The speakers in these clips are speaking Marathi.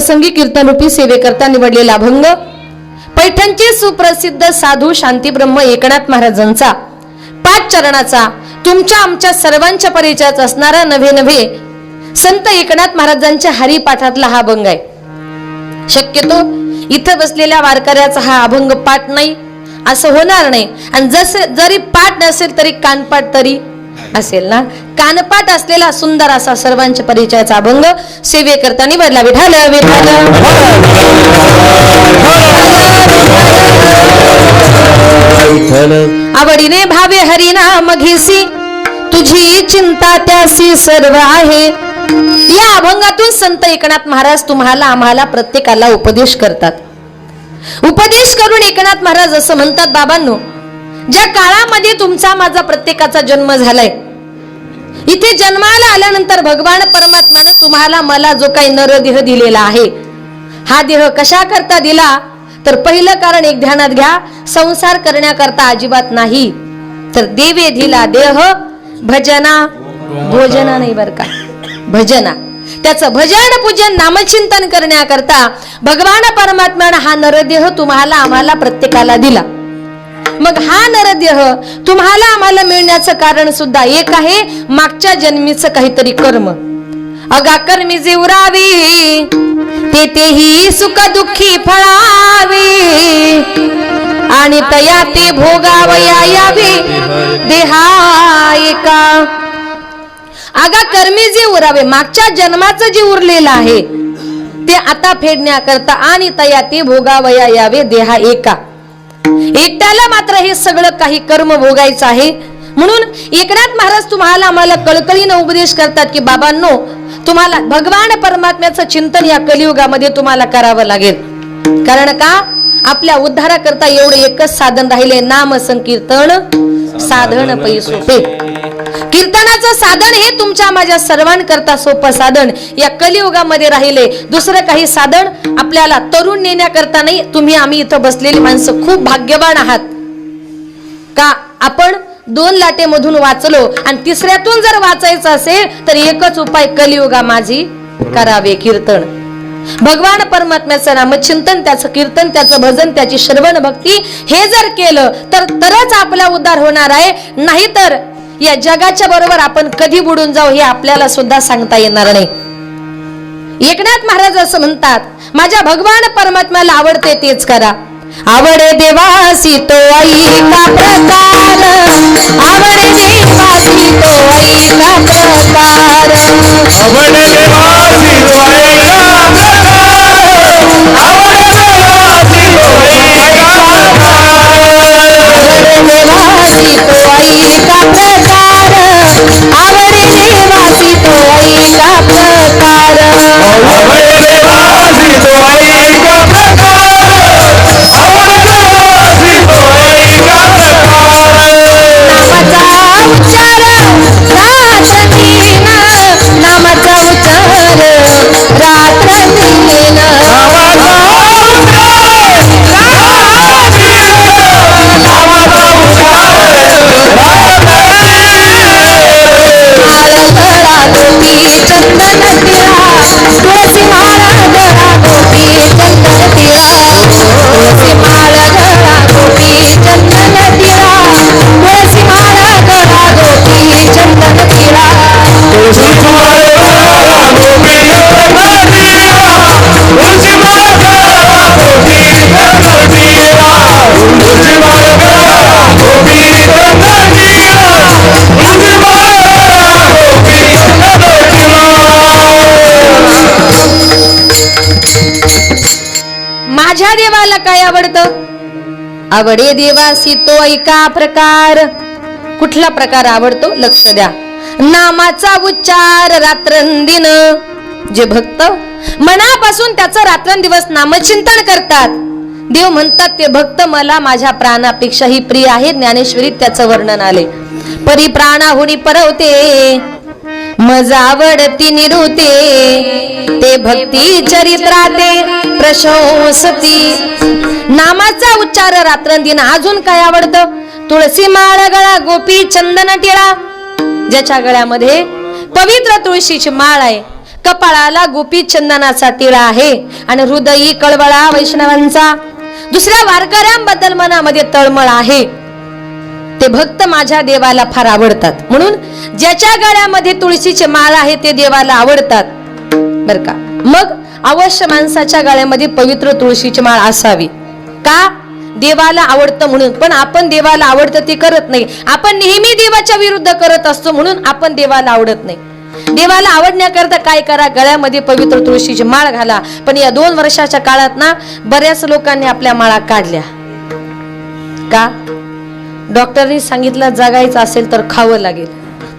प्रसंगी कीर्तनरूपी सेवेकरता निवडलेला अभंग पैठणचे सुप्रसिद्ध साधू शांतीब्रह्म एकनाथ महाराजांचा 5 चरणाचा तुमच्या आमच्या सर्वांच्या परिचयाचा असणारा नव्हे संत एकनाथ महाराजांच्या हरिपाठातला हा अभंग आहे. शक्यतो इथं बसलेल्या वारकऱ्याचा हा अभंग पाठ नाही असं होणार नाही. आणि जरी पाठ नसेल तरी कानपाठ तरी असेल ना. कानपाठ असलेला सुंदर असा सर्वांच्या परिचयाचा अभंग सेवेकरता निवडला. विठाल विठाल आवडीने भावे हरिनाम घेसी तुझी चिंता त्यासी सर्व आहे. या अभंगातून संत एकनाथ महाराज तुम्हाला आम्हाला प्रत्येकाला उपदेश करतात. उपदेश करून एकनाथ महाराज असं म्हणतात, बाबांनो, ज्या काळामध्ये तुमचा माझा प्रत्येकाचा जन्म झालाय, इथे जन्माला आल्यानंतर भगवान परमात्म्याने तुम्हाला मला जो काही नरदेह दिलेला आहे, हा देह कशा करता दिला तर पहिलं कारण एक ध्यानात घ्या, संसार करण्याकरता अजिबात नाही, तर देवे दिला देह भजना भोजना नाही बर का, भजना. त्याचं भजन पूजन नामचिंतन करण्याकरता भगवान परमात्म्याने हा नरदेह तुम्हाला आम्हाला प्रत्येकाला दिला. मग हा नरदेह तुम्हाला आम्हाला मिळण्याचं कारण सुद्धा एक आहे, मागच्या जन्मीचं काहीतरी कर्म. अगा कर्मी जीवरावी तेही सुख दुःखी फळावे आणि तया ते भोगावया यावे देहा एका. अगा कर्मी जे उरावे, मागच्या जन्माचं जे उरलेलं आहे ते आता फेडण्याकरता आणि तया ते भोगावया यावे देहा एका. एकट्याला मात्र हे सगळं काही कर्म भोगायचं आहे. म्हणून एकनाथ महाराज तुम्हाला आम्हाला कळकळीने उपदेश करतात की बाबांनो, तुम्हाला भगवान परमात्म्याचं चिंतन या कलियुगामध्ये तुम्हाला करावं लागेल. कारण का, आपल्या उद्धाराकरता एवढं एकच साधन राहिले, नाम संकीर्तन साधन पै सोपे. कीर्तनाचं साधन हे तुमच्या माझ्या सर्वांकरता सोपं साधन या कलियुगामध्ये राहिले. दुसरं काही साधन आपल्याला तरुण नेण्याकरता नाही. तुम्ही आम्ही इथं बसलेली माणसं खूप भाग्यवान आहात का, आपण 2 लाटेमधून वाचलो आणि तिसऱ्यातून जर वाचायचं असेल तर एकच उपाय, कलियुगा माझी करावे कीर्तन. भगवान परमात्म्याचं नामचिंतन, त्याचं कीर्तन, त्याचं भजन, त्याची श्रवण भक्ती हे जर केलं तरच आपला उद्धार होणार आहे. नाहीतर या जगाच्या बरोबर आपण कधी बुडून जाऊ हे आपल्याला सुद्धा सांगता येणार नाही. एकनाथ महाराज असं म्हणतात, माझ्या भगवान परमात्म्याला आवडते तेच करा. आवडे देवासी तो ऐका प्रकार, आवडे देवासी तो ऐका प्रकार, आवडे देवासी तो ऐका प्रकार, आवडे देवासी तो ऐका प्रकार, आवडे देवासी तो ऐका प्रकार, आवडे देवासी तो ऐका प्रकार, आवडे देवासी तो ऐका प्रकार, आवडे देवासी तो ऐका प्रकार. नामाचा उच्चार रात्र दिन, नामाचा उच्चार रात्र दिन, नामाचा उच्चार रात्र दिन. माळ गळा गोपी चंदन तिळा, तुळसी माळ गळा गोपी चंदन तिळा, तुळसी माळ गळा गोपी चंदन तिळा, तुळसी माळ गळा गोपी चंदन तिळा, तुळसी माळ गळा गोपी चंदन तिळा, तुळसी माळ गळा गोपी चंदन तिळा, तुळसी माळ गळा गोपी चंदन तिळा, तुळसी माळ गळा गोपी चंदन तिळा. माझ्या देवाला काय आवडतं? आवडे देवासी तो ऐका प्रकार. कुठला प्रकार आवडतो? लक्ष द्या. नामाचा उच्चार रात्रंदिन. जे भक्त मनापासून त्याचं रात्रंदिवस नामचिंतन करतात, देव म्हणतात ते भक्त मला माझ्या प्राणापेक्षाही प्रिय आहे. ज्ञानेश्वरीत त्याचं वर्णन आले. परी प्राणाहुनी परवते मज आवडती निरुते, ते भक्ती चरित्राते प्रशंसती. नामाचा उच्चार रात्रंदिन. अजून काय आवडतं? तुळसी माळ गळा गोपी चंदन टिळा. ज्याच्या गळ्यामध्ये पवित्र तुळशीची माळ आहे, कपाळाला गोपी चंदनाचा टिळा आहे आणि हृदयी कळवळा वैष्णवांचा. दुसऱ्या वारकऱ्यांबद्दल मनामध्ये तळमळ आहे. ते भक्त माझ्या देवाला फार आवडतात, म्हणून ज्याच्या गळ्यामध्ये तुळशीचे माळ आहे ते देवाला आवडतात बर का. मग अवश्य माणसाच्या गळ्यामध्ये पवित्र तुळशीची माळ असावी. का? देवाला आवडतं म्हणून. पण आपण देवाला आवडतं ते करत नाही. आपण नेहमी देवाच्या विरुद्ध करत असतो, म्हणून आपण देवाला आवडत नाही. देवाला आवडण्याकरता काय करा, गळ्यामध्ये पवित्र तुळशीची माळ घाला. पण या 2 वर्षाच्या काळात ना बऱ्याच लोकांनी आपल्या माळा काढल्या. का? डॉक्टरनी सांगितलं जगायचं असेल तर खावं लागेल.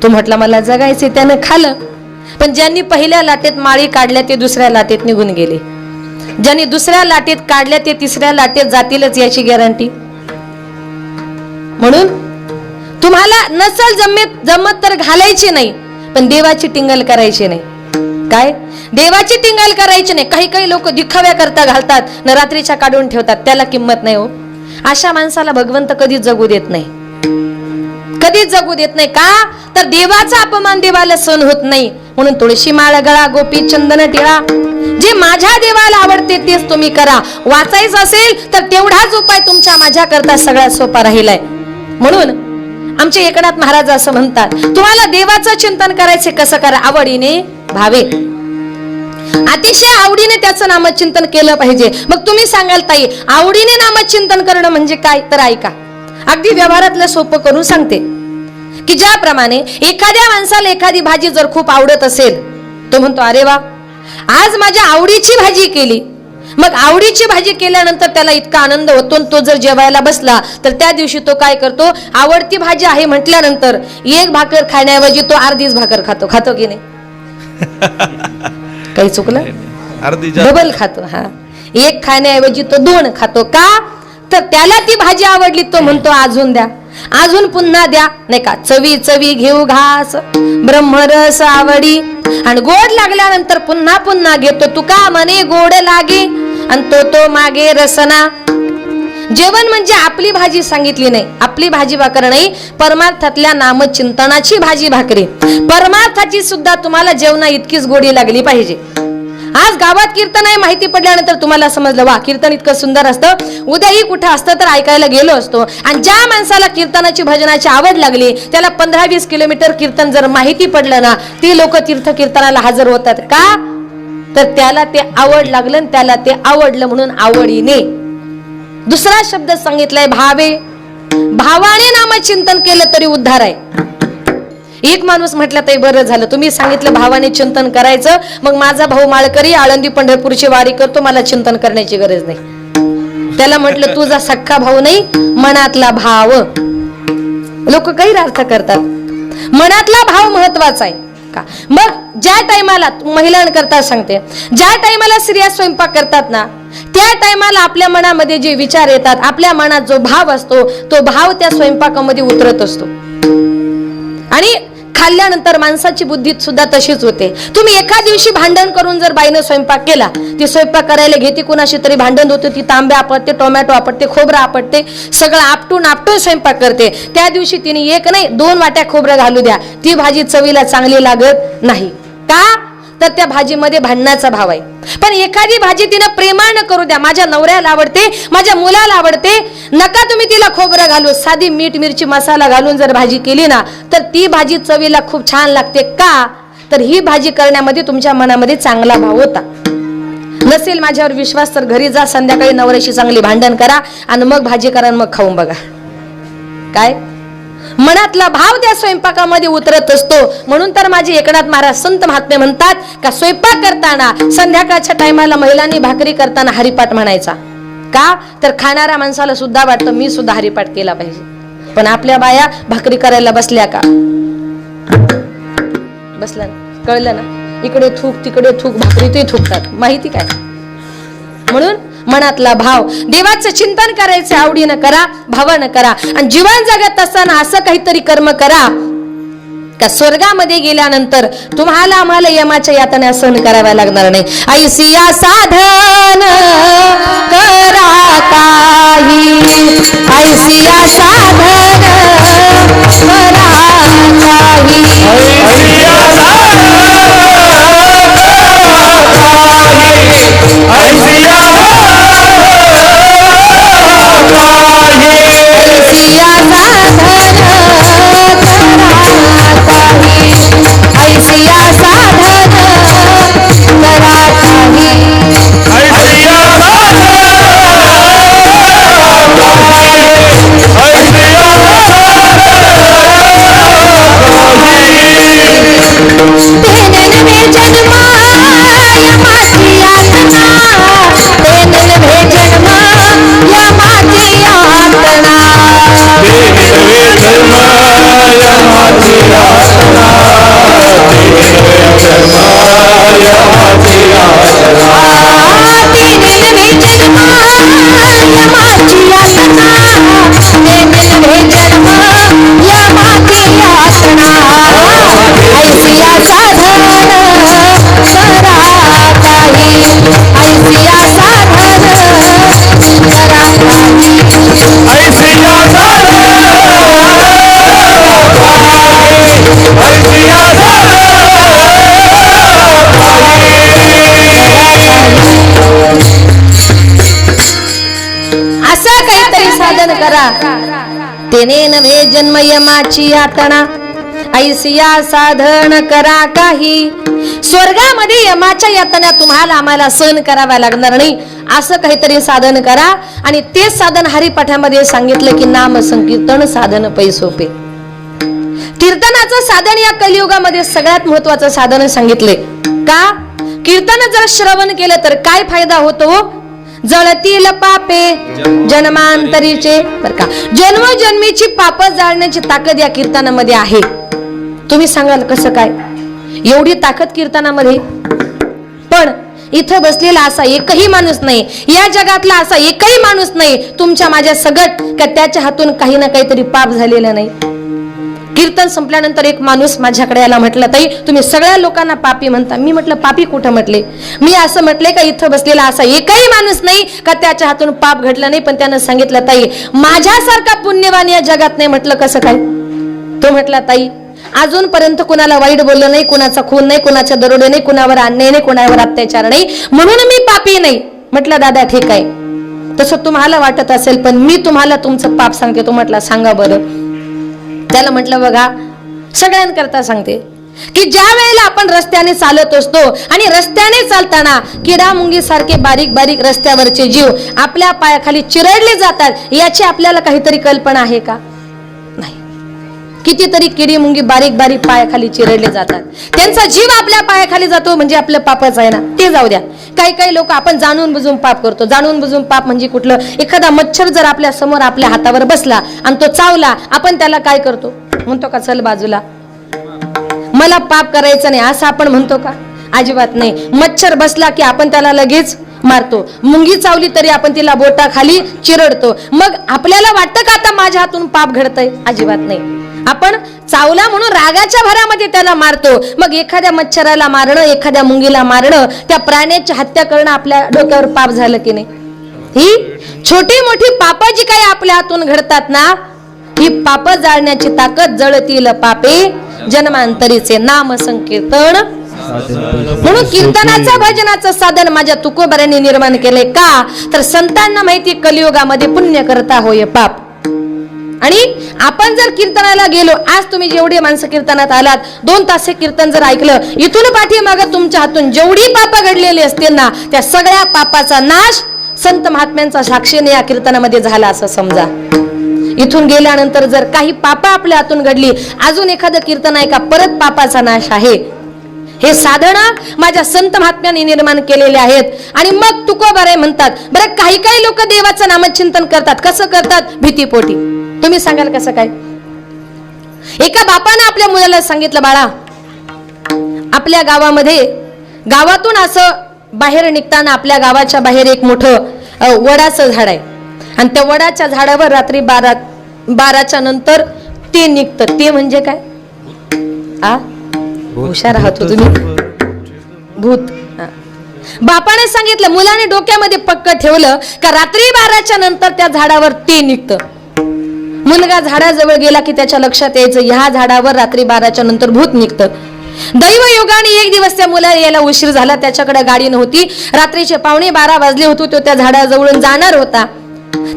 तो म्हटला मला जगायचे, त्यानं खाल्लं. पण ज्यांनी पहिल्या लाटेत माळी काढल्या ते दुसऱ्या लाटेत निघून गेले. ज्यांनी दुसऱ्या लाटेत काढल्या ते तिसऱ्या लाटेत जातीलच याची गॅरंटी. म्हणून तुम्हाला नसल जमत तर घालायची नाही, पण देवाची टिंगल करायची नाही. काय? देवाची टिंगल करायची नाही. काही काही लोक दिखाव्या करता घालतात न रात्रीच्या काढून ठेवतात, त्याला किंमत नाही हो. अशा माणसाला भगवंत कधीच जगू देत नाही, कधीच जगू देत नाही. का? तर देवाचा अपमान देवाला सहन होत नाही. म्हणून तुळशी माळ गळा, गोपी चंदन टिळा. जे माझ्या देवाला आवडते तेच तुम्ही करा. वाचायचं असेल तर तेवढाच उपाय तुमच्या माझ्या करता सगळ्यात सोपा राहिलाय. म्हणून आमचे एकनाथ महाराज असं म्हणतात, तुम्हाला देवाचं चिंतन करायचे कसं करा, आवडीने भावे. अतिशय आवडीने त्याचं नामचिंतन केलं पाहिजे. मग तुम्ही सांगाल ताई आवडीने नामचिंतन करणं म्हणजे काय? तर ऐका, अगदी व्यवहारातलं सोपं करून सांगते की ज्याप्रमाणे एखाद्या माणसाला एखादी भाजी जर खूप आवडत असेल, तो म्हणतो अरे वा आज माझ्या आवडीची भाजी केली. मग आवडीची भाजी केल्यानंतर त्याला इतका आनंद होतो. तो जर जेवायला बसला तर त्या दिवशी तो काय करतो, आवडती भाजी आहे म्हटल्यानंतर 1 भाकर खाण्याऐवजी तो अर्धीच भाकर खातो. खातो की नाही? काही चुकलं? डबल खातो. हा, 1 खाण्याऐवजी तो 2 खातो. का? तर त्याला ती भाजी आवडली, तो म्हणतो अजून द्या, अजून पुन्हा द्या. नाही का? चवी चवी घेऊ घास, ब्रह्मरस आवडी. आणि गोड लागल्यानंतर पुन्हा पुन्हा घेतो. तुका म्हणे गोड लागे आणि तो मागे रसना. जेवण म्हणजे आपली भाजी सांगितली नाही, आपली भाजी भाकर नाही, परमार्थातल्या नामचिंतनाची भाजी भाकरी. परमार्थाची सुद्धा तुम्हाला जेवणा इतकीच गोडी लागली पाहिजे. आज गावात कीर्तन आहे माहिती पडल्यानंतर तुम्हाला समजलं वा कीर्तन इतकं सुंदर असतं, उद्याही कुठं असतं तर ऐकायला गेलो असतो. आणि ज्या माणसाला कीर्तनाची भजनाची आवड लागली त्याला 15-20 किलोमीटर कीर्तन जर माहिती पडलं ना, ती लोक तीर्थ कीर्तनाला हजर होतात. का? तर त्याला ते आवड लागलं, त्याला ते आवडलं म्हणून आवडीने. दुसरा शब्द सांगितलाय भावे. भावाने नामचिंतन केलं तरी उद्धार आहे. एक माणूस म्हटलं तरी बरं झालं तुम्ही सांगितलं भावाने चिंतन करायचं, मग माझा भाऊ माळकरी आळंदी पंढरपूरची वारी करतो, मला चिंतन करण्याची गरज नाही. त्याला म्हटलं तुझा सख्खा भाऊ नाही, मनातला भाव. लोक काही अर्थ करतात, मनातला भाव महत्वाचा आहे का. मग ज्या टायमाला महिलांकरता सांगते, ज्या टायमाला स्त्रिया स्वयंपाक करतात ना, त्या टायमाला आपल्या मनामध्ये जे विचार येतात, आपल्या मनात जो भाव असतो तो भाव त्या स्वयंपाकामध्ये उतरत असतो. आणि खाल्ल्यानंतर माणसाची बुद्धी सुद्धा तशीच होते. तुम्ही एका दिवशी भांडण करून जर बाईनं स्वयंपाक केला, ती स्वयंपाक करायला घेते कुणाशी तरी भांडण होते, ती तांबे आपटते, टोमॅटो आपटते, खोबरं आपटते, सगळं आपटून स्वयंपाक करते. त्या दिवशी तिने 1 नाही 2 वाट्या खोबरं घालू द्या, ती भाजी चवीला चांगली लागत नाही. का? तर त्या भाजीमध्ये भांडणाचा भाव आहे. पण एखादी भाजी तिनं प्रेमानं करू द्या, माझ्या नवऱ्याला आवडते, माझ्या मुलाला आवडते, नका तुम्ही तिला खोबरं घालू, साधी मीठ मिरची मसाला घालून जर भाजी केली ना तर ती भाजी चवीला खूप छान लागते. का? तर ही भाजी करण्यामध्ये तुमच्या मनामध्ये चांगला भाव होता. नसेल माझ्यावर विश्वास तर घरी जा, संध्याकाळी नवऱ्याशी चांगली भांडण करा आणि मग भाजी करा, मग खाऊन बघा. काय? मनातला भाव त्या स्वयंपाकामध्ये उतरत असतो. म्हणून तर माझे एकनाथ महाराज संत महात्मे म्हणतात का स्वयंपाक करताना संध्याकाळच्या टायमाला महिलांनी भाकरी करताना हरिपाठ म्हणायचा. का? तर खाणाऱ्या माणसाला सुद्धा वाटतं मी सुद्धा हरिपाठ केला पाहिजे. पण आपल्या बाया भाकरी करायला बसल्या का? बसल्या ना, कळलं ना, इकडे थूक तिकडे थूक, भाकरी ते थुकतात, माहिती काय. म्हणून मनातला भाव, देवाचं चिंतन करायचं आवडीनं करा, भावानं करा. आणि जीवन जगत असताना असं काहीतरी कर्म करा का स्वर्गामध्ये गेल्यानंतर तुम्हाला आम्हाला यमाच्या यातना सहन कराव्या लागणार नाही. ऐसिया साधन करा काही, ऐसिया साधन करा काही, ऐसिया साधन करा काही. ऐसिया असं काहीतरी साधन करा, तेने नव्हे जन्म यमाची यातना. ऐसिया साधन करा काही. स्वर्गामध्ये यमाच्या यातना तुम्हाला आम्हाला सहन कराव्या लागणार नाही, असं काहीतरी साधन करा. आणि तेच साधन हरिपाठामध्ये सांगितलं की नाम संकीर्तन साधन पै सोपे. कीर्तनाचं साधन या कलियुगामध्ये सगळ्यात महत्वाचं साधन सांगितले. का? कीर्तन जर श्रवण केलं तर काय फायदा होतो? जळतील पापे जन्मांतरीचे. बर का, जन्मजन्मीची पाप जाळण्याची ताकद या कीर्तनामध्ये आहे. तुम्ही सांगाल कसं काय एवढी ताकद कीर्तनामध्ये? पण इथं बसलेला असा एकही माणूस नाही, या जगातला असा एकही माणूस नाही तुमच्या माझ्या सगट का त्याच्या हातून काही ना काहीतरी पाप झालेलं नाही. कीर्तन संपल्यानंतर एक माणूस माझ्याकडे आला, म्हटलं ताई तुम्ही सगळ्या लोकांना पापी म्हणता. मी म्हटलं पापी कुठं म्हटले? मी असं म्हटले का इथं बसलेला असा एकही माणूस नाही का त्याच्या हातून पाप घडलं नाही. पण त्यानं सांगितलं ताई माझ्यासारखा पुण्यवान या जगात नाही. म्हटलं कसं काय? तो म्हटला ताई अजूनपर्यंत कुणाला वाईट बोललं नाही, कुणाचा खून नाही, कुणाच्या दरोडे नाही, कुणावर अन्याय नाही, कुणावर अत्याचार नाही, म्हणून मी पापी नाही. म्हटलं दादा ठीक आहे, तसं तुम्हाला वाटत असेल, पण मी तुम्हाला तुमचं पाप सांगते. तो म्हटला सांगा बरं. त्याला म्हटलं बघा सगळ्यांकरता सांगते की ज्या वेळेला आपण रस्त्याने चालत असतो आणि रस्त्याने चालताना किडा मुंगी सारखे बारीक बारीक रस्त्यावरचे जीव आपल्या पायाखाली चिरडले जातात, याची आपल्याला काहीतरी कल्पना आहे का? नाही. कितीतरी किडी मुंगी बारीक बारीक पायाखाली चिरडले जातात, त्यांचा जीव आपल्या पायाखाली जातो, म्हणजे आपलं पापच आहे ना. ते जाऊ द्या, काही काही लोक आपण जाणून बुजून पाप करतो. जाणून बुजून पाप म्हणजे कुठलं? एखादा मच्छर जर आपल्या समोर आपल्या हातावर बसला आणि तो चावला, आपण त्याला काय करतो? म्हणतो का चल बाजूला, मला पाप करायचं नाही, असं आपण म्हणतो का? अजिबात नाही. मच्छर बसला की आपण त्याला लगेच मारतो. मुंगी चावली तरी आपण तिला बोटाखाली चिरडतो. मग आपल्याला वाटतं का आता माझ्या हातून पाप घडतंय? अजिबात नाही. आपण चावला म्हणून रागाच्या भरामध्ये त्याला मारतो. मग एखाद्या मच्छराला मारणं, एखाद्या मुंगीला मारणं, त्या प्राण्याची हत्या करणं आपल्या डोक्यावर पाप झालं की नाही? ही छोटी मोठी पाप जी काही आपल्या हातून घडतात ना, ही पाप जाळण्याची ताकद. जळतील पापे जन्मांतरीचे नाम संकीर्तन. म्हणून कीर्तनाचं भजनाचं साधन माझ्या तुकोबाऱ्यांनी निर्माण केलंय. का? तर संतांना माहिती कलियुगामध्ये पुण्य करता होय पाप. आणि आपण जर कीर्तनाला गेलो, आज तुम्ही जेवढे माणसं कीर्तनात आलात, 2 तास कीर्तन जर ऐकलं, इथून पाठीमागं तुमच्या हातून जेवढी पाप घडलेली असतील ना, त्या सगळ्या पापाचा नाश संत महात्म्यांचा साक्षीने या कीर्तनामध्ये झाला असं समजा. इथून गेल्यानंतर जर काही पाप आपल्या हातून घडली, अजून एखादं कीर्तन ऐका, परत पापाचा नाश आहे. हे साधन माझ्या संत महात्म्यांनी निर्माण केलेले आहेत. आणि मग तुकोबारे म्हणतात, बरं काही काही लोक देवाचं नामचिंतन करतात. कसं करतात? भीतीपोटी. तुम्ही सांगाल कसं काय? एका बापानं आपल्या मुलाला सांगितलं, बाळा आपल्या गावामध्ये, गावातून असं बाहेर निघताना आपल्या गावाच्या बाहेर एक मोठं वडाचं झाड आहे, आणि त्या वडाच्या झाडावर रात्री 12च्या नंतर ते निघतं. ते म्हणजे काय? हुशार आहात तुम्ही. भूत. बापाने सांगितलं, मुलाने डोक्यामध्ये पक्क ठेवलं का रात्री 12च्या नंतर त्या झाडावर ते निघतं. मुलगा झाडाजवळ गेला की त्याच्या लक्षात यायचं, ह्या झाडावर रात्री 12च्या नंतर भूत निघतं. दैवयोगाने एक दिवस त्या मुलाला यायला उशीर झाला, त्याच्याकडे गाडी नव्हती. रात्रीचे 12:15 वाजले होते, तो त्या झाडाजवळून जाणार होता.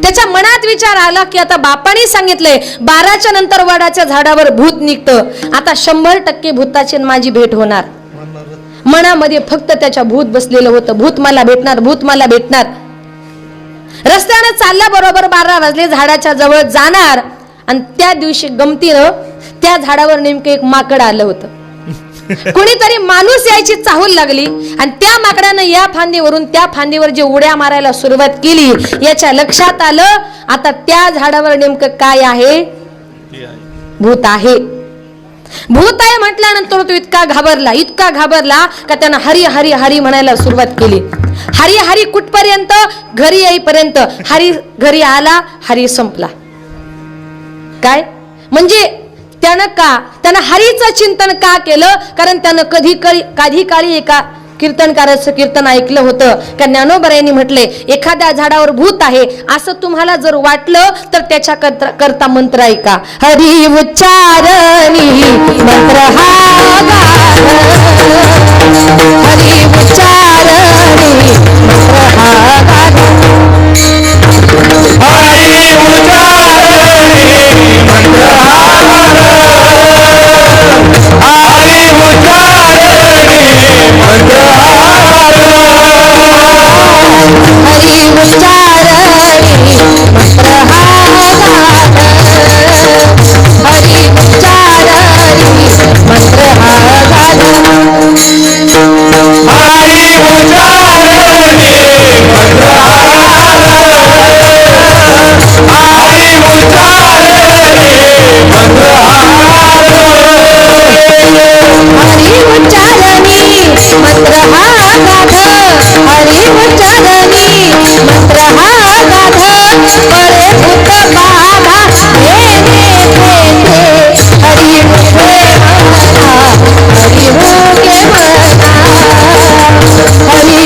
त्याच्या मनात विचार आला की आता बापाने सांगितलंय 12च्या नंतर वडाच्या झाडावर भूत निघतं, आता 100% भूताची माझी भेट होणार. मनामध्ये फक्त त्याच्या भूत बसलेलं होतं, भूत मला भेटणार, भूत मला भेटणार. रस्त्याने चालल्या बरोबर 12 वाजले, झाडाच्या जवळ जाणार, आणि त्या दिवशी गमतीनं त्या झाडावर नेमकं एक माकड आलं होतं. कोणीतरी माणूस यायची चाहूल लागली, आणि त्या माकडानं या फांदीवरून त्या फांदीवर जे उड्या मारायला सुरुवात केली, याच्या लक्षात आलं आता त्या झाडावर नेमकं काय आहे? भूत आहे. भूत आहे म्हटल्यानंतर तो इतका घाबरला का त्यानं हरी हरी हरी म्हणायला सुरुवात केली. हरी हरी कुठपर्यंत? घरी येईपर्यंत. हरी घरी आला, हरी संपला. काय म्हणजे त्यानं हरीचं चिंतन का केलं? कारण त्यानं कधी काळी एका कीर्तनकाराचं कीर्तन ऐकलं होतं का ज्ञानोबरायांनी म्हटले, एखाद्या झाडावर भूत आहे असं तुम्हाला जर वाटलं तर त्याच्या करता मंत्र ऐका. हरी उच्चारणी मंत्र हा गाढ, हरी उच्चारणी मंत्र हा गाढ, हरी उच्चारणी मंत्र हा गाढ, हरी उच्चारणी मंत्र हा गाढ, हरी उच्चारणी मंत्र हा गाढ, हरी उच्चारणी मंत्र हा गाढ, हरी उच्चारणी मंत्र हा गाढ, हरी उच्चारणी मंत्र हा गाढ, हरी उच्चारणी मंत्र हा गाढ, हरी उच्चारणी मंत्र हा गाढ, पळे भूत बाधा भेने तेथे, हरी मुखे म्हणा, हरी मुखे म्हणा, हरी मुखे म्हणा, हरी मुखे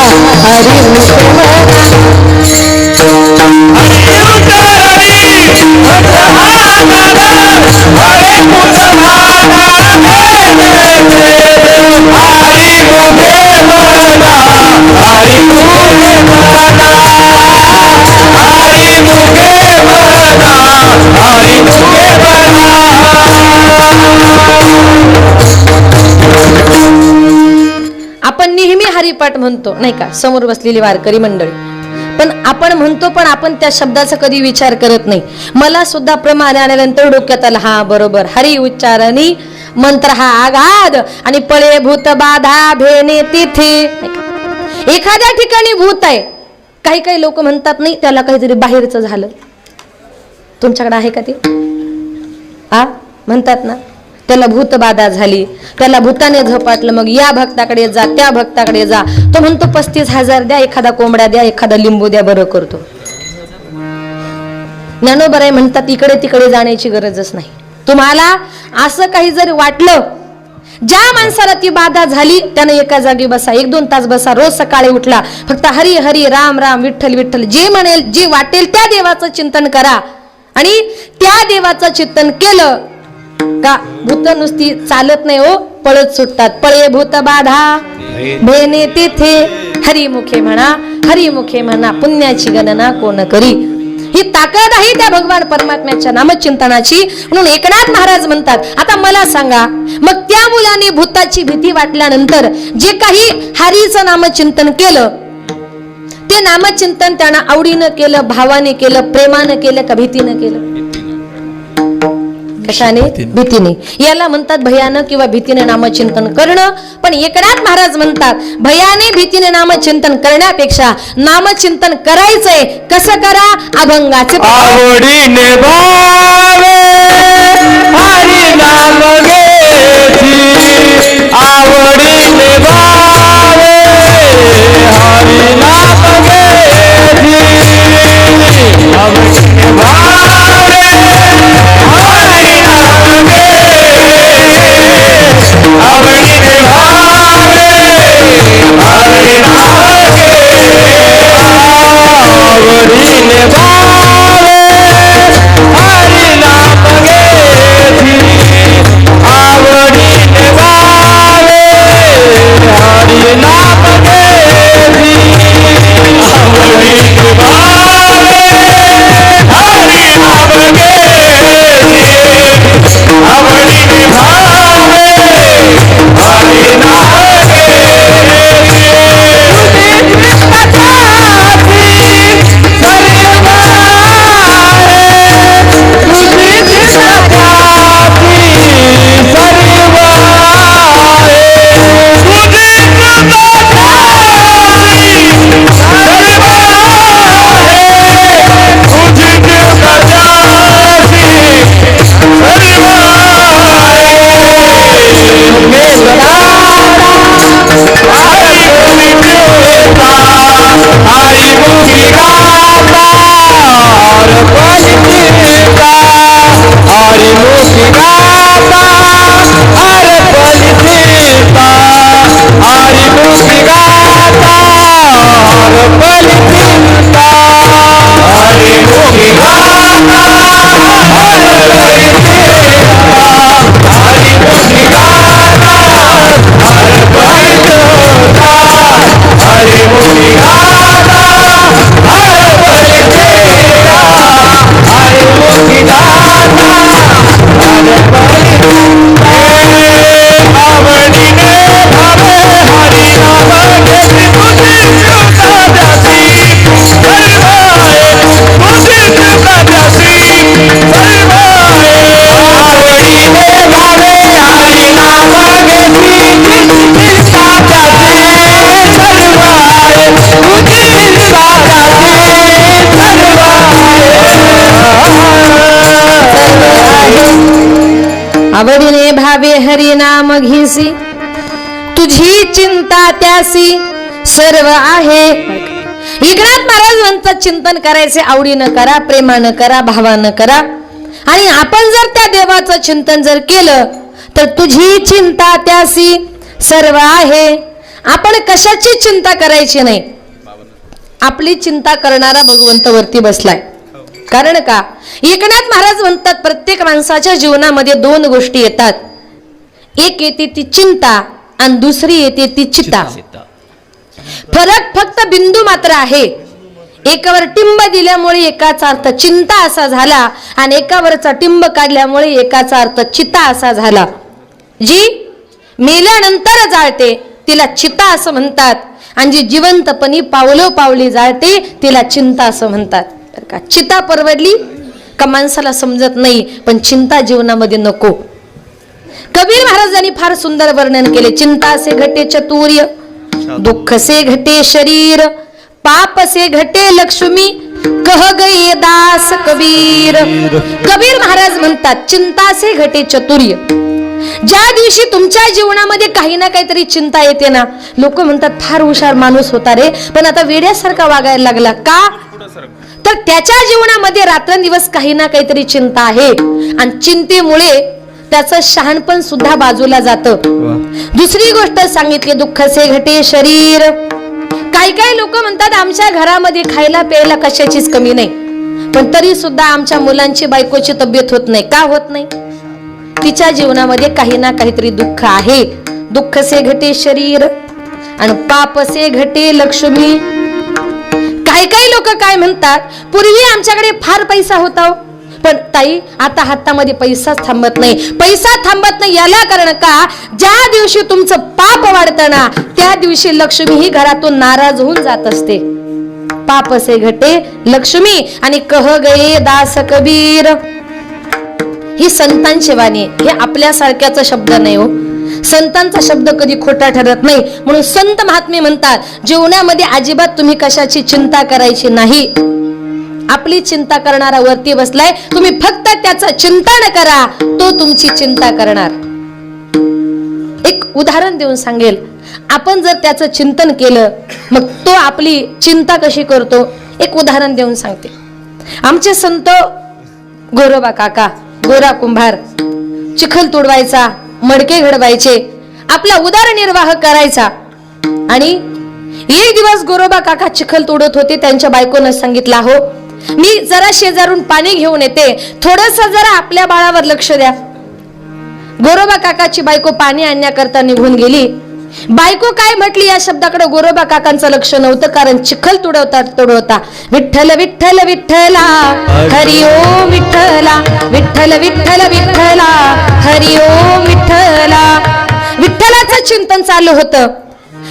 म्हणा, हरी उच्चारणी मंत्र हा गाढ, हरी भूत बाधा भेने तेथे, हरी मुखे म्हणा, हरी मुखे म्हणा, हरी मुखे म्हणा, हरी मुखे म्हणा. आपण नेहमी हरिपाठ म्हणतो नाही का, समोर बसलेली वारकरी मंडळी, पण आपण म्हणतो पण आपण त्या शब्दाचा कधी विचार करत नाही. मला सुद्धा प्रमाणे आल्यानंतर डोक्यात आलं, हा बरोबर, हरी उच्चारणी मंत्र हा आगाध आणि पळे भूत बाधा भेने तिथे. एखाद्या ठिकाणी भूत आहे, काही काही लोक म्हणतात नाही त्याला काहीतरी बाहेरचं झालं. तुमच्याकडे आहे का ते? म्हणतात ना त्याला भूत बाधा झाली, त्याला भूताने झपाटलं, मग या भक्ताकडे जा त्या भक्ताकडे जा, तो म्हणतो 35,000 द्या, एखादा कोंबड्या द्या, एखादा लिंबू द्या, बरं करतो. ज्ञानोबराय म्हणतात इकडे तिकडे जाण्याची गरजच नाही. तुम्हाला असं काही जर वाटलं, ज्या माणसाला ती बाधा झाली त्यानं एका जागी बसा, 1-2 तास बसा, रोज सकाळी उठला, फक्त हरी हरी राम राम विठ्ठल विठ्ठल, जे म्हणेल जे वाटेल त्या देवाचं चिंतन करा. आणि त्या देवाचं चिंतन केलं का भूत नुसती चालत नाही हो, पळत सुटतात. पळे भूत बाधा भेने तेथे, हरिमुखे म्हणा, हरिमुखे म्हणा, पुण्याची गणना कोण करी. ही ताकद आहे त्या भगवान परमात्म्याच्या नामचिंतनाची. म्हणून एकनाथ महाराज म्हणतात, आता मला सांगा, मग त्या मुलाने भूताची भीती वाटल्यानंतर जे काही हरीचं नामचिंतन केलं, ते नामचिंतन त्यानं आवडीनं केलं, भावाने केलं, प्रेमानं केलं का भीतीनं केलं? कशाने? भीतीने. याला म्हणतात भयानं किंवा भीतीने नामचिंतन करणं. पण एकनाथ महाराज म्हणतात, भयाने भीतीने नामचिंतन करण्यापेक्षा नामचिंतन करायचंय. कसं करा? अभंगाचे आवडीने भावे हरी नाम घेती, आवडीने भावे हरी नाम घेती, आवडीने भावे हरी नाम घेती, आवडीने भावे हरी नाम घेती, आवडीने भावे हरी नाम घेती, आवडीने भावे हरी नाम घेती, आवडीने भावे हरी नाम घेती, आवडीने भावे हरी नाम घेती. हरी मुखी गाता हर पल सीता, हरिनाम घेसी तुझी चिंता त्यासी सर्व आहे. एकनाथ महाराज म्हणतात चिंतन करायचे आवडीनं करा, प्रेमानं करा, भावानं करा. आणि आपण जर त्या देवाचं चिंतन जर केलं तर तुझी चिंता त्यासी सर्व आहे. आपण कशाची चिंता करायची नाही, आपली चिंता करणारा भगवंत वरती बसलाय. कारण का एकनाथ महाराज म्हणतात प्रत्येक माणसाच्या जीवनामध्ये दोन गोष्टी येतात. एक येते ती चिंता आणि दुसरी येते ती चिता. फरक फक्त बिंदू मात्र आहे. एकावर टिंब दिल्यामुळे एकाचा अर्थ चिंता असा झाला आणि एकावरचा टिंब काढल्यामुळे एकाचा अर्थ चिता असा झाला. जी मेल्यानंतर जाळते तिला चिता असं म्हणतात आणि जी जिवंतपणी पावलोपावली जाळते तिला चिंता असं म्हणतात. का चिता परवडली का माणसाला समजत नाही, पण चिंता जीवनामध्ये नको. कबीर महाराजांनी फार सुंदर वर्णन केले. चिंता से घटे चतुर्य, दुःख से घटे शरीर, पाप से घटे लक्ष्मी, कह गए दास कबीर. कबीर महाराज म्हणतात चिंता से घटे चतुर्य. ज्या दिवशी तुमच्या जीवनामध्ये काही ना काहीतरी चिंता येते ना, लोक म्हणतात फार हुशार माणूस होता रे, पण आता वेड्यासारखा वागायला लागला. का तर त्याच्या जीवनामध्ये रात्रंदिवस काही ना काहीतरी चिंता आहे आणि चिंतेमुळे त्याचं शहाणपण सुद्धा बाजूला जातं. दुसरी गोष्ट सांगितली दुःख से घटे शरीर. काही काही लोक म्हणतात आमच्या घरामध्ये खायला प्यायला कशाचीच कमी नाही, पण तरी सुद्धा आमच्या मुलांची बायकोची तब्येत होत नाही. का होत नाही? तिच्या जीवनामध्ये काही ना काहीतरी दुःख आहे. दुःख से घटे शरीर आणि पाप से घटे लक्ष्मी. काही काही लोक काय म्हणतात पूर्वी आमच्याकडे फार पैसा होता, पण ताई आता हातामध्ये पैसाच थांबत नाही. पैसा थांबत नाही याला कारण का ज्या दिवशी तुमचं पाप वाढतं ना त्या दिवशी लक्ष्मी ही घरातून नाराज होऊन जात असते. पाप से घटे लक्ष्मी आणि कह गए दास कबीर. ही संतांची वाणी, हे आपल्यासारख्याचा शब्द नाही हो. संतांचा शब्द कधी खोटा ठरत नाही. म्हणून संत महात्मे म्हणतात जीवनामध्ये अजिबात तुम्ही कशाची चिंता करायची नाही. आपली चिंता करणारा वरती बसलाय, तुम्ही फक्त त्याचं चिंतन करा, तो तुमची चिंता करणार. एक उदाहरण देऊन सांगेल. आपण जर त्याचं चिंतन केलं मग तो आपली चिंता कशी करतो एक उदाहरण देऊन सांगते. आमचे संत गोरोबा काका, गोरा कुंभार, चिखल तोडवायचा, मडके घडवायचे, आपला उदरनिर्वाह करायचा. आणि एक दिवस गोरोबा काका चिखल तोडत होते. त्यांच्या बायकोनं सांगितलं हो मी जरा शेजारून पाणी घेऊन येते, थोडस जरा आपल्या बाळावर लक्ष द्या. गोरोबा काकाची बायको पाणी आणण्याकरता निघून गेली. बायको काय म्हटली या शब्दाकडे गोरोबा काकांचं लक्ष नव्हतं, कारण चिखल तोडवता विठ्ठल विठ्ठल विठ्ठला हरि ओम विठ्ठला, विठ्ठल विठ्ठल विठ्ठला हरि ओम विठ्ठला. विठ्ठलाचं चिंतन चालू होतं.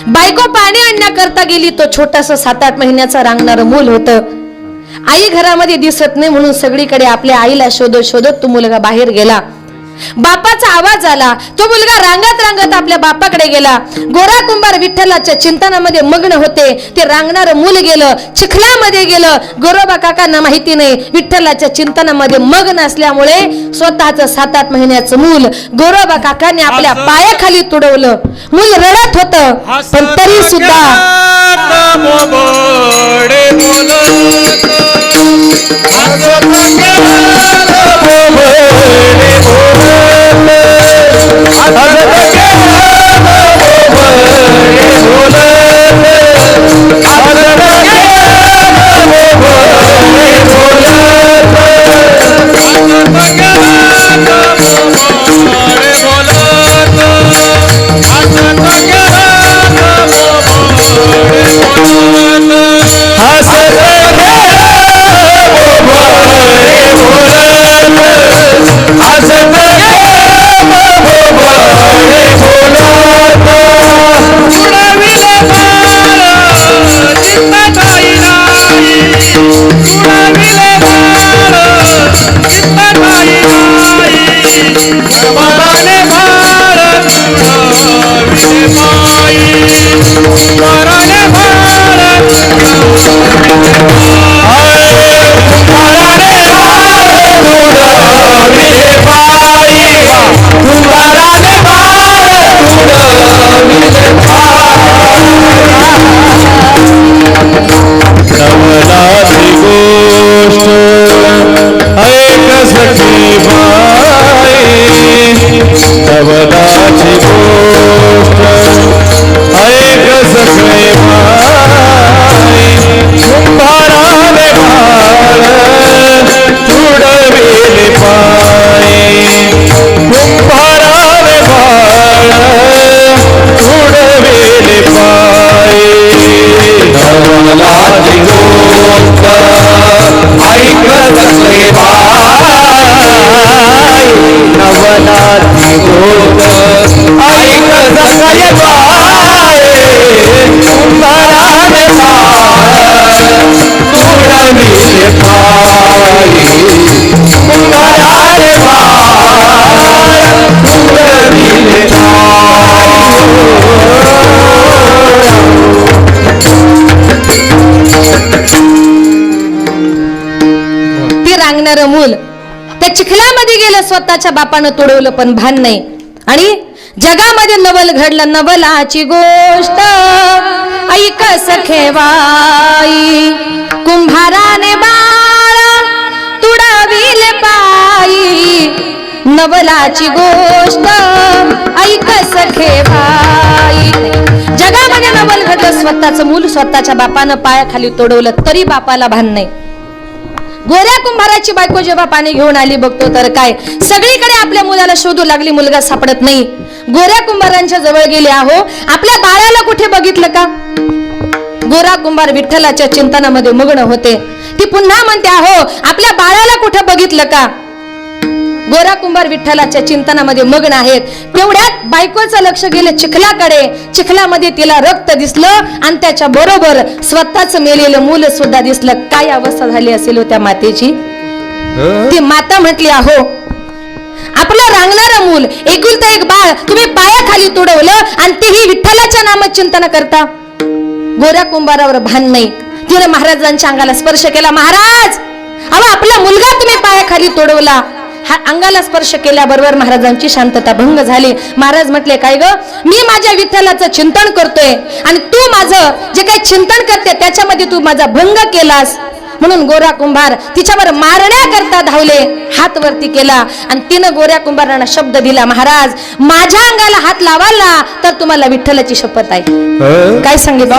बायको पाणी आणण्याकरता गेली. तो छोटासा 7-8 महिन्याचा रांगणारं मूल होतं. आई घरामध्ये दिसत नाही म्हणून सगळीकडे आपल्या आईला शोधत शोधत तो मुलगा बाहेर गेला. बापाचा आवाज आला. तो मुलगा रांगत रांगत आपल्या बापाकडे गेला. गोरा कुंभार विठ्ठलाच्या चिंतनामध्ये मग्न होते. ते रांगणारं मूल गेलं, चिखलामध्ये गेलं. गोरोबा काकांना माहिती नाही. विठ्ठलाच्या चिंतनामध्ये मग्न असल्यामुळे स्वतःचं 7-8 महिन्याचं मूल गोरोबा काकांनी आपल्या पायाखाली तुडवलं. मूल रडत होतं, पण तरी सुद्धा बोला लागणार मूल त्या चिखलामध्ये गेलं, स्वतःच्या बापानं तोडवलं पण भान नाही. आणि जगामध्ये नवल घडलं, नवलाची गोष्ट ऐक सखे बाई, कुंभाराने बाळ तुडविल पायी, नवलाची गोष्ट ऐक सखे बाई. जगामध्ये नवल घडलं, स्वतःचं मूल स्वतःच्या बापानं पायाखाली तोडवलं तरी बापाला भान नाही. गोऱ्या कुंभाराची बायको जेव्हा पाणी घेऊन आली, बघतो तर काय सगळीकडे आपल्या मुलाला शोधू लागली, मुलगा सापडत नाही. गोऱ्या कुंभारांच्या जवळ गेले, आहो आपल्या बाळाला कुठे बघितलं का? गोरा कुंभार विठ्ठलाच्या चिंतनामध्ये मग्न होते. ती पुन्हा म्हणते, आहो आपल्या बाळाला कुठे बघितलं का? गोरा कुंभार विठ्ठलाच्या चिंतनामध्ये मग्न आहेत. तेवढ्यात बायकोचं लक्ष गेलं चिखलाकडे. चिखलामध्ये तिला रक्त दिसलं आणि त्याच्या बरोबर स्वतःच मेलेलं मूल सुद्धा दिसलं. काय अवस्था झाली असेल त्या मातेची? ती माता म्हटली, आहो आपलं रांगणारं मूल, एकुलतं एक बाळ तुम्ही पायाखाली तुडवलं आणि तेही विठ्ठलाच्या नामात चिंतन करता. गोऱ्या कुंभारावर भान नाही. तिने महाराजांच्या अंगाला स्पर्श केला. महाराज, अहो आपला मुलगा तुम्ही पायाखाली तोडवला. हा अंगाला स्पर्श केल्याबरोबर महाराजांची शांतता भंग झाली. महाराज म्हटले, काय ग, मी माझ्या विठ्ठलाचं चिंतन करतोय आणि तू माझं जे काही चिंतन करते त्याच्यामध्ये तू माझा भंग केलास. म्हणून गोरा कुंभार तिच्यावर मारण्याकरता धावले, हात वरती केला आणि तिनं गोऱ्या कुंभारांना शब्द दिला, महाराज माझ्या अंगाला हात लावाला तर तुम्हाला विठ्ठलाची शपथ आहे. काय सांगितलं?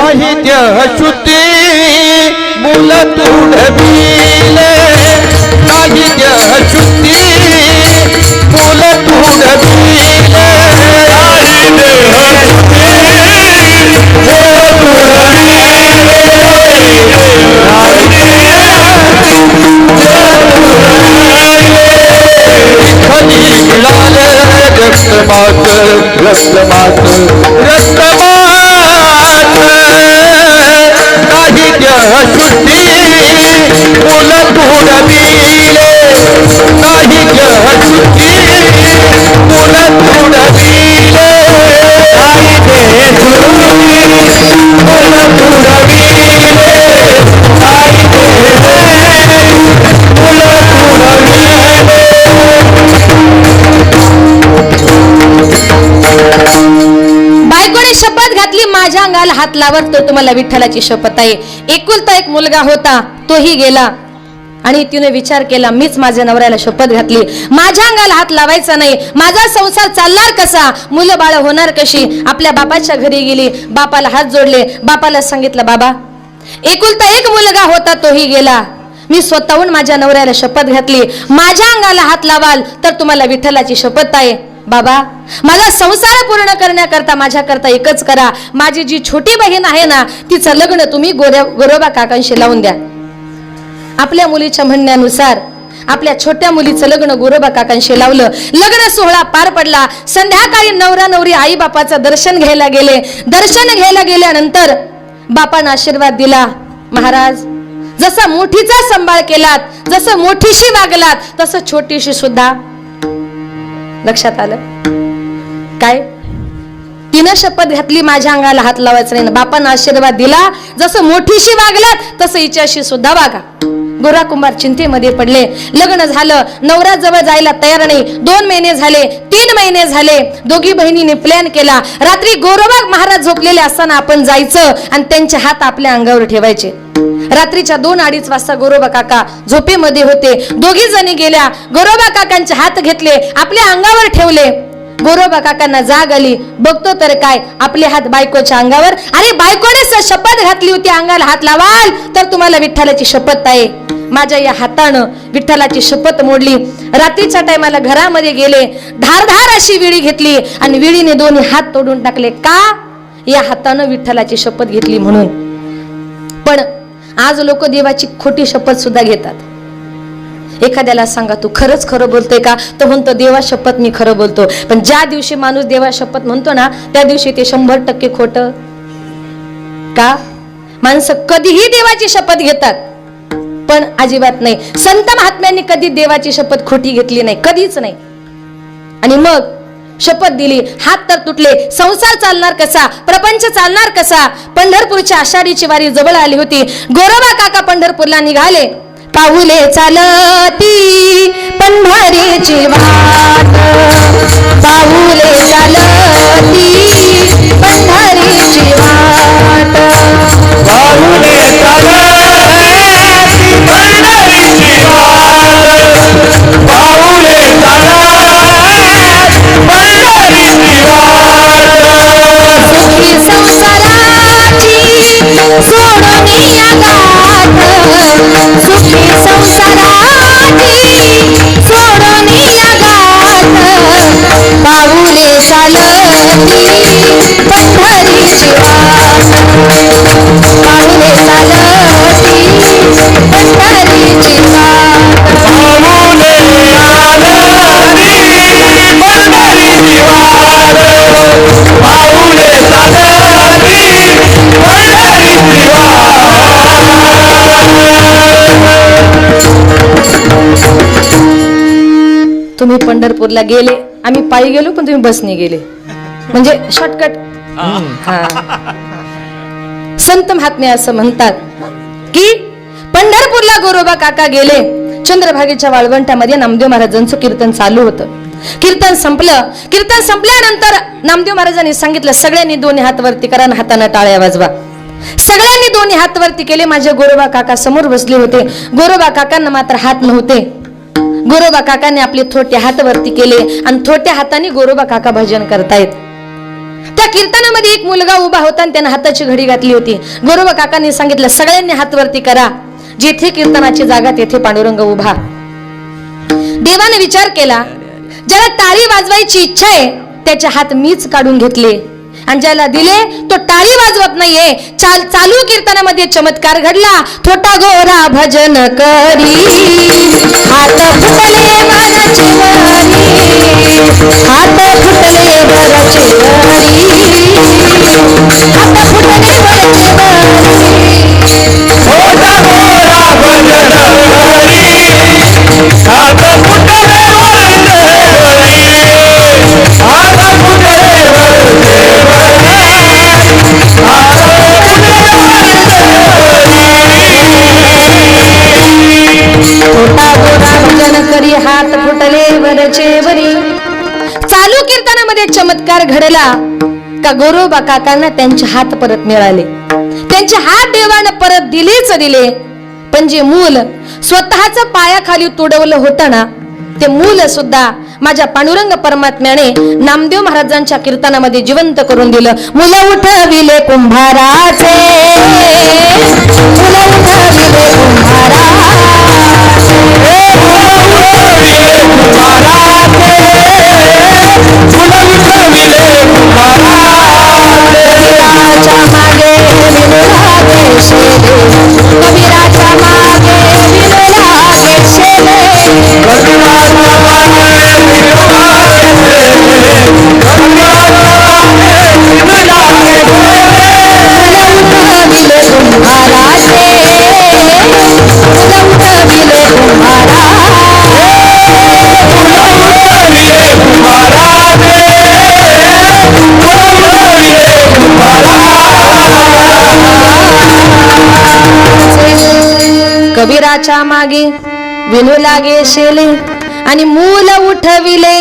बायकोने शपथ घातली, माझ्या अंगाला हात लावत तर तुम्हाला विठ्ठलाची शपथ आहे. एकुलता एक मुलगा होता, तोही गेला आणि तिने विचार केला, मीच माझ्या नवऱ्याला शपथ घातली, माझ्या अंगाला हात लावायचा नाही, माझा संसार चालणार कसा, मुलं बाळ होणार कशी. आपल्या बापाच्या घरी गेली, बापाला हात जोडले, बापाला सांगितलं, बाबा एकुलता एक मुलगा होता, तोही गेला, मी स्वतःहून माझ्या नवऱ्याला शपथ घातली, माझ्या अंगाला हात लावाल तर तुम्हाला विठ्ठलाची शपथ आहे. बाबा माझा संसार पूर्ण करण्याकरता माझ्याकरता एकच करा, माझी जी छोटी बहीण आहे ना तिचं लग्न तुम्ही गोरोबा काकांशी लावून द्या. आपल्या मुलीच्या म्हणण्यानुसार आपल्या छोट्या मुलीचं लग्न गोरोबा काकांशी लावलं. लग्न सोहळा पार पडला. संध्याकाळी नवरा नवरी आई बापाचं दर्शन घ्यायला गेले. दर्शन घ्यायला गेल्यानंतर बापानं आशीर्वाद दिला, महाराज जसं मोठीचा सांभाळ केलात, जसं मोठीशी वागलात तसं छोटीशी सुद्धा. लक्षात आलं काय? तिनं शपथ घातली, माझ्या अंगाला हात लावायचा नाही. बापानं आशीर्वाद दिला, जसं मोठीशी वागलात तसं हिच्याशी सुद्धा वागा. गोरा कुंभार चिंतेमध्ये पडले. लग्न झालं, नवरा जवळ जायला तयार नाही. 2 महिने झाले, 3 महिने झाले. दोघी बहिणीने प्लॅन केला, रात्री गोरोबा महाराज झोपलेले असताना आपण जायचं आणि त्यांचे हात आपल्या अंगावर ठेवायचे. रात्रीच्या 2-2:30 वाजता गोरोबा काका झोपेमध्ये होते. दोघी जणी गेल्या, गोरोबा काकांचे हात घेतले, आपल्या अंगावर ठेवले. गोरोबा काकांना जाग आली, बघतो तर काय आपले हात बायकोच्या अंगावर. अरे बायकोने शपथ घातली होती, अंगाला हात लावाल तर तुम्हाला विठ्ठलाची शपथ आहे. माझ्या या हातानं विठ्ठलाची शपथ मोडली. रात्रीच्या टायमाला घरामध्ये गेले, धारधार अशी विळी घेतली आणि विळीने दोन्ही हात तोडून टाकले. का? या हातानं विठ्ठलाची शपथ घेतली म्हणून. पण आज लोक देवाची खोटी शपथ सुद्धा घेतात. एखाद्याला सांगा तू खरंच खरं बोलतोय का, तो म्हणतो देवा शपथ मी खरं बोलतो. पण ज्या दिवशी माणूस देवा शपथ म्हणतो ना त्या दिवशी ते 100% खोटं. का? माणसं कधीही देवाची शपथ घेतात पण अजिबात नाही. संत महात्म्यांनी कधी देवाची शपथ खोटी घेतली नाही, कधीच नाही. आणि मग शपथ दिली, हात तर तुटले, संसार चालणार कसा, प्रपंच चालणार कसा. पंढरपूरच्या आषाढीची वारी जवळ आली होती. गोरोबा काका पंढरपूरला निघाले. पाऊले चालती पंढरीची वाट, पाऊले चालती पंढरीची वाट, पाऊले चालती पंढरीची वाट, पाऊले चालती पंढरीची वाट, सुखी संसाराची सोडून या गाठ, सुखी संसाराची सोडून या गाठ, पाऊले चालती पंढरीची वाट, पाऊले चालती पंढरीची वाट, पाऊले चालती पंढरीची वाट, पाऊले चालती पंढरीची वाट. तुम्ही पंढरपूरला गेले, आम्ही पायी गेलो पण तुम्ही बसने गेले, म्हणजे शॉर्टकट. संत महात्मे असं म्हणतात की पंढरपूरला गोरोबा काका गेले. चंद्रभागेच्या वाळवंटामध्ये नामदेव महाराजांचं कीर्तन चालू होतं. कीर्तन संपलं. कीर्तन संपल्यानंतर नामदेव महाराजांनी सांगितलं, सगळ्यांनी दोन्ही हात वरती करा आणि हाताने टाळ्या वाजवा. सगळ्यांनी दोन्ही हात वरती केले. माझे गोरोबा काका समोर बसले होते. गोरोबा काकांना मात्र हात नव्हते. गोरोबा काकांनी आपले थोटे हात वरती केले आणि थोट्या हाताने गोरोबा काका भजन करतायत. त्या कीर्तनामध्ये एक मुलगा उभा होता आणि त्याने हाताची घडी घातली होती. गोरोबा काकांनी सांगितलं, सगळ्यांनी हात वरती करा, जेथे कीर्तनाची जागा तेथे पांडुरंग उभा. देवाने विचार केला, ज्याला टाळी वाजवायची इच्छा आहे त्याचे हात मीच काढून घेतले आणि ज्याला दिले तो टाळी वाजवत नाहीये. चालू कीर्तनामध्ये चमत्कार घडला. थोटा गोरा भजन करी, हात फुटले वरचे वरी, हात फुटले वरचे वरी, हात फुटले वरचे वरी, थोटा गोरा भजन करी, हात फुटले वरचे वरी, हात फुटले वरचे वरी, हात फुटले वरचे वरी. थोटा गोरा भजन करी, हात फुटले वरचे वरी. चालू कीर्तनामध्ये चमत्कार घडला का गोरोबा काकांना त्यांचे हात परत मिळाले. त्यांचे हात देवानं परत दिलेच दिले. पण जे मूल स्वतःच पायाखाली तुडवलं होतं ना, ते मूल सुद्धा माझ्या पांडुरंग परमात्म्याने नामदेव महाराजांच्या कीर्तनामध्ये जिवंत करून दिलं. मुलं उठविले कुंभाराचे, मुलं उठविले कुंभाराचे, कबीराच्या मागे विनुरागे शेले, कबीराच्या मागे विनुरागे शेले, कबीराच्या मागे विनू लागे शेले आणि मूल उठविले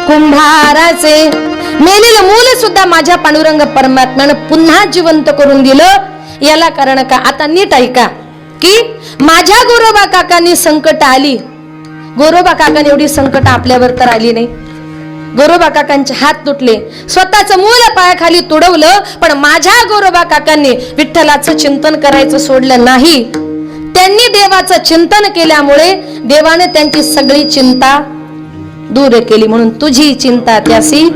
कुंभाराचे. मेलेलं मूल सुद्धा माझ्या पांडुरंग परमात्म्यानं पुन्हा जिवंत करून दिलं. याला कारण का, आता नीट ऐका की माझ्या गोरोबा काकांनी संकट आली. गोरोबा काकांनी एवढी संकट आपल्यावर तर आली नाही. गोरोबा काकांचे हात तुटले, स्वतःच मूल पायाखाली तुडवलं, पण माझ्या गोरोबा काकांनी विठ्ठलाचं चिंतन करायचं सोडलं नाही. त्यांनी देवाचं चिंतन केल्यामुळे देवाने त्यांची सगळी चिंता दूर केली. म्हणून तुझी चिंता त्यासी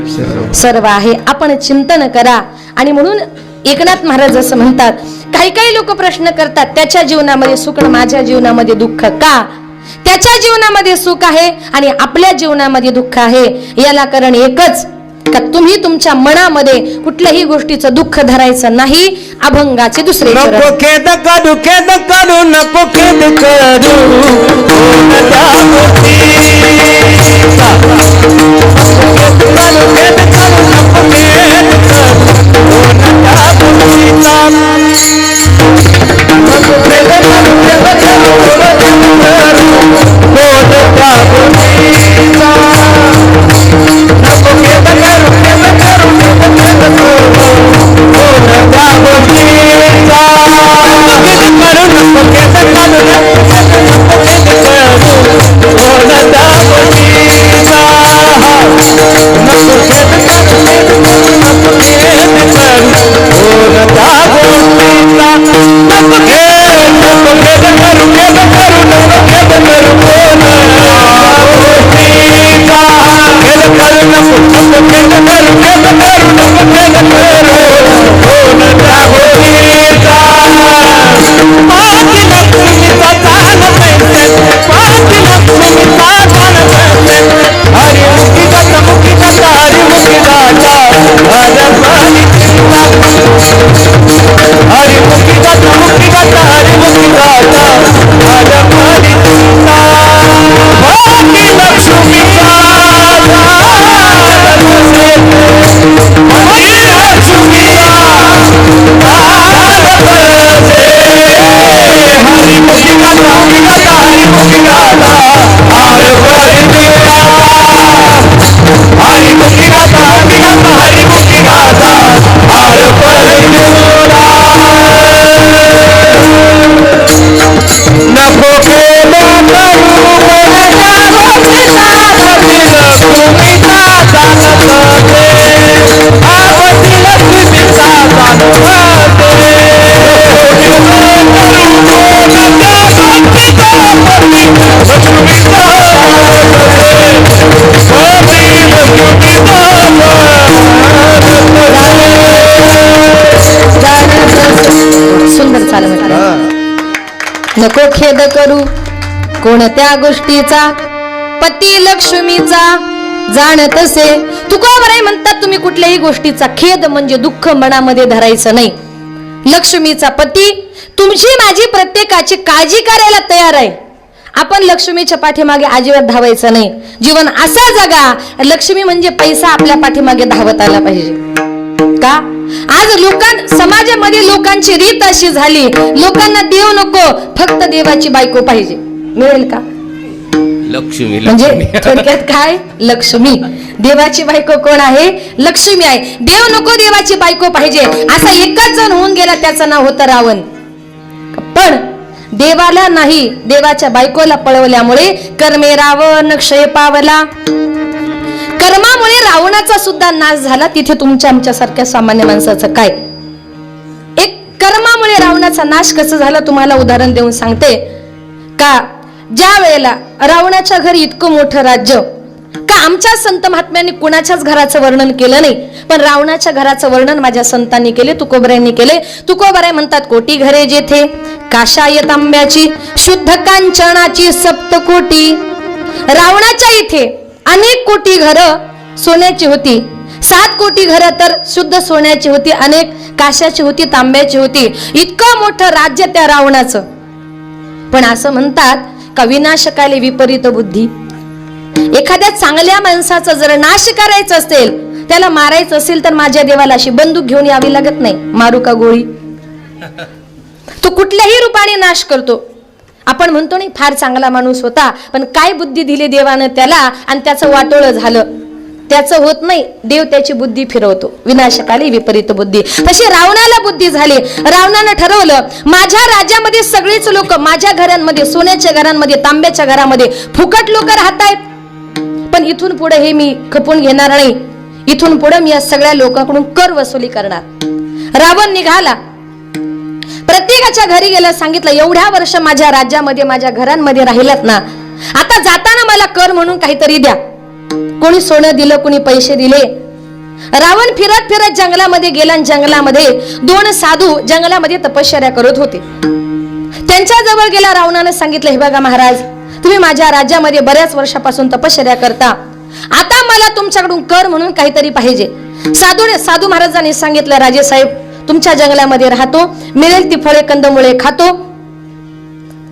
सर्व आहे. आपण चिंतन करा. आणि म्हणून एकनाथ महाराज असं म्हणतात, काही काही लोक प्रश्न करतात, त्याच्या जीवनामध्ये सुख आणि माझ्या जीवनामध्ये दुःख का? त्याच्या जीवनामध्ये सुख आहे आणि आपल्या जीवनामध्ये दुःख आहे. याला कारण एकच, का तुम्ही तुमच्या मनामध्ये कुठल्याही गोष्टीचं दुःख धरायचं नाही. अभंगाचे दुसरे चरण. नको खेद करू, खेद करू, नको खेद करू, नको खेद करू, सुंदर चाल म्हटलं. हा. नको खेद करू कोणत्या गोष्टीचा, पती लक्ष्मीचा जाणत असे. तुकोबराय म्हणतात तुम्ही कुठल्याही गोष्टीचा खेद म्हणजे दुःख मनामध्ये धरायचं नाही. लक्ष्मीचा पती तुमची माझी प्रत्येकाची काळजी करायला तयार आहे. आपण लक्ष्मीच्या पाठीमागे अजिबात धावायचं नाही. जीवन असा जगा, लक्ष्मी म्हणजे पैसा आपल्या पाठीमागे धावत आला पाहिजे. का आज समाजामध्ये लोकांची रीत अशी झाली, लोकांना देव नको, फक्त देवाची बायको पाहिजे. मिळेल का? लक्ष्मी म्हणजे लक्ष्मी. थोडक्यात काय? लक्ष्मी. देवाची बायको कोण आहे? लक्ष्मी आहे. देव नको, देवाची बायको पाहिजे. असा एकच जण होऊन गेला, त्याचं नाव होतं रावण. पण देवाला नाही, देवाच्या बायकोला पळवल्यामुळे कर्मे रावण क्षय पावला. कर्मामुळे रावणाचा सुद्धा नाश झाला. तिथे तुमच्या आमच्यासारख्या सामान्य माणसाचं काय? एक कर्मामुळे रावणाचा नाश कसं झाला तुम्हाला उदाहरण देऊन सांगते. का ज्या वेळेला रावणाच्या घरी इतकं मोठं राज्य, का आमच्या संत महात्म्यांनी कुणाच्याच घराचं वर्णन केलं नाही, पण रावणाच्या घराचं वर्णन माझ्या संतांनी केले, तुकोबरायांनी केले. तुकोबराय म्हणतात, कोटी घरे जेथे काशाय तांब्याची, शुद्ध कांचनाची सप्तकोटी. रावणाच्या इथे अनेक कोटी घरं सोन्याची होती, 7 कोटी घरं तर शुद्ध सोन्याची होती, अनेक काशाची होती, तांब्याची होती. इतकं मोठं राज्य त्या रावणाचं. पण असं म्हणतात का विनाशकाले विपरीत बुद्धी. एखाद्या चांगल्या माणसाचा जर नाश करायचं असेल, त्याला मारायचं असेल, तर माझ्या देवाला अशी बंदूक घेऊन यावी लागत नाही. मारू का गोळी? तो कुठल्याही रूपाने नाश करतो. आपण म्हणतो नाही फार चांगला माणूस होता, पण काय बुद्धी दिली देवानं त्याला आणि त्याचं वाटोळं झालं. त्याचं होत नाही, देव त्याची बुद्धी फिरवतो. विनाशकाली विपरीत बुद्धी. तशी रावणाला बुद्धी झाली. रावणानं ठरवलं, माझ्या राज्यामध्ये सगळीच लोक माझ्या घरांमध्ये, सोन्याच्या घरांमध्ये, तांब्याच्या घरामध्ये फुकट लोक राहतायत, पण इथून पुढे हे मी खपून घेणार नाही. इथून पुढे मी या सगळ्या लोकांकडून कर वसुली करणार. रावण निघाला, प्रत्येकाच्या घरी गेला, सांगितलं एवढ्या वर्ष माझ्या राज्यामध्ये, माझ्या घरांमध्ये राहिलात ना, आता जाताना मला कर म्हणून काहीतरी द्या. कोणी सोनं दिलं, कोणी पैसे दिले. रावण फिरत फिरत जंगलामध्ये गेला आणि जंगलामध्ये 2 साधू जंगलामध्ये तपश्चर्या करत होते. त्यांच्या जवळ गेला. रावणाने सांगितलं, हे बघा महाराज, तुम्ही माझ्या राज्यामध्ये बऱ्याच वर्षापासून तपश्चर्या करता, आता मला तुमच्याकडून कर म्हणून काहीतरी पाहिजे. साधू महाराजांनी सांगितलं, राजे साहेब, तुमच्या जंगलामध्ये राहतो, मिळेल ती फळे कंदमुळे खातो,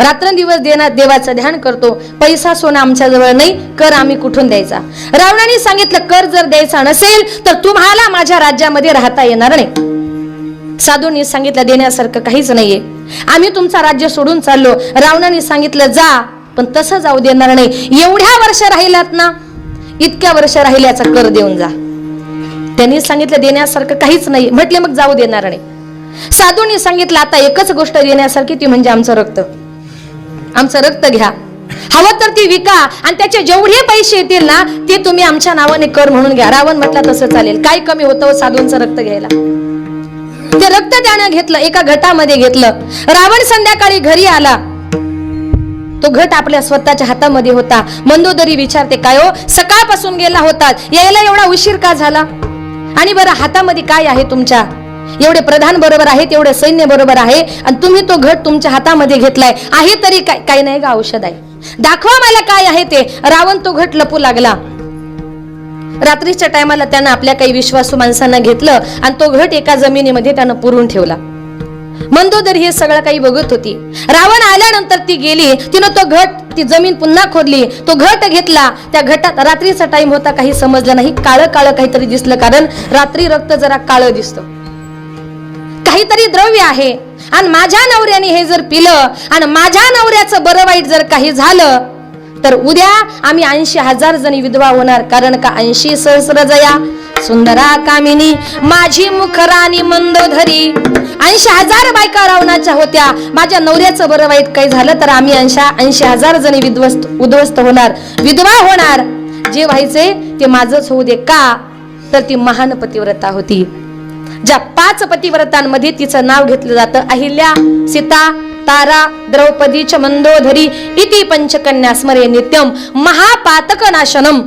रात्रंदिवस देवाचं ध्यान करतो, पैसा सोना आमच्या जवळ नाही, कर आम्ही कुठून द्यायचा. रावणाने सांगितलं, कर जर द्यायचा नसेल तर तुम्हाला माझ्या राज्यामध्ये राहता येणार नाही. साधूंनी सांगितलं, देण्यासारखं काहीच नाहीये, आम्ही तुमचा राज्य सोडून चाललो. रावणाने सांगितलं, जा, पण तसं जाऊ देणार नाही. एवढ्या वर्ष राहिलात ना, इतक्या वर्ष राहिल्याचा कर देऊन जा. त्यांनी सांगितलं, देण्यासारखं काहीच नाही. म्हटले, मग जाऊ देणार नाही. साधूंनी सांगितलं, आता एकच गोष्ट देण्यासारखी, ती म्हणजे आमचं रक्त. आमचं रक्त घ्या, हवं तर ती विका आणि त्याचे जेवढे पैसे येतील ना, ते तुम्ही आमच्या नावाने कर म्हणून घ्या. रावण म्हटला, तसं चालेल. काय कमी होतं साधूंचं रक्त घ्यायला? ते रक्त त्यानं घेतलं, एका घटामध्ये घेतलं. रावण संध्याकाळी घरी आला, तो घट आपल्या स्वतःच्या हातामध्ये होता. मंदोदरी विचारते, काय हो, सकाळपासून गेला होता, यायला एवढा उशीर का झाला? आणि बरं, हातामध्ये काय आहे तुमच्या? एवढे प्रधान बरोबर आहेत, एवढे सैन्य बरोबर आहे, आणि तुम्ही तो घट तुमच्या हातामध्ये घेतलाय. आहे तरी काय? काही नाही का, औषध आहे, दाखवा मला काय आहे ते. रावण तो घट लपू लागला. रात्रीच्या टायमाला त्यानं आपल्या काही विश्वासू माणसांना घेतलं आणि तो घट एका जमिनीमध्ये त्यानं पुरून ठेवला. मंदोदरी हे सगळं काही बघत होती. रावण आल्यानंतर ती गेली, तिनं तो घट, ती जमीन पुन्हा खोदली, तो घट घेतला. त्या घटात, रात्रीचा टाइम होता, काही समजलं नाही, काळं काळं काहीतरी दिसलं, कारण रात्री रक्त जरा काळं दिसतं, काहीतरी द्रव्य आहे. आणि माझ्या नवऱ्याने हे जर पिलं आणि माझ्या नवऱ्याचं बरं वाईट जर काही झालं तर उद्या आम्ही 80,000 जणी विधवा होणार. कारण का 80 सहस्र जया सुंदरा कामिनी माझी मुखराणी मंदोदरी. 80,000 बायका रावणाच्या होत्या. माझ्या नवऱ्याचं बरं वाईट काही झालं तर आम्ही 80,000 जणी उद्ध्वस्त होणार, विधवा होणार. जे व्हायचे ते माझंच होऊ दे. का तर ती महान पतिव्रता होती. ज्या 5 पतिव्रतांमध्ये तिचं नाव घेतलं जातं, अहिल्या, सीता, तारा, द्रौपदी च मंदोदरी इति पंचकन्या स्मरे नित्यम महापातक नाशनम.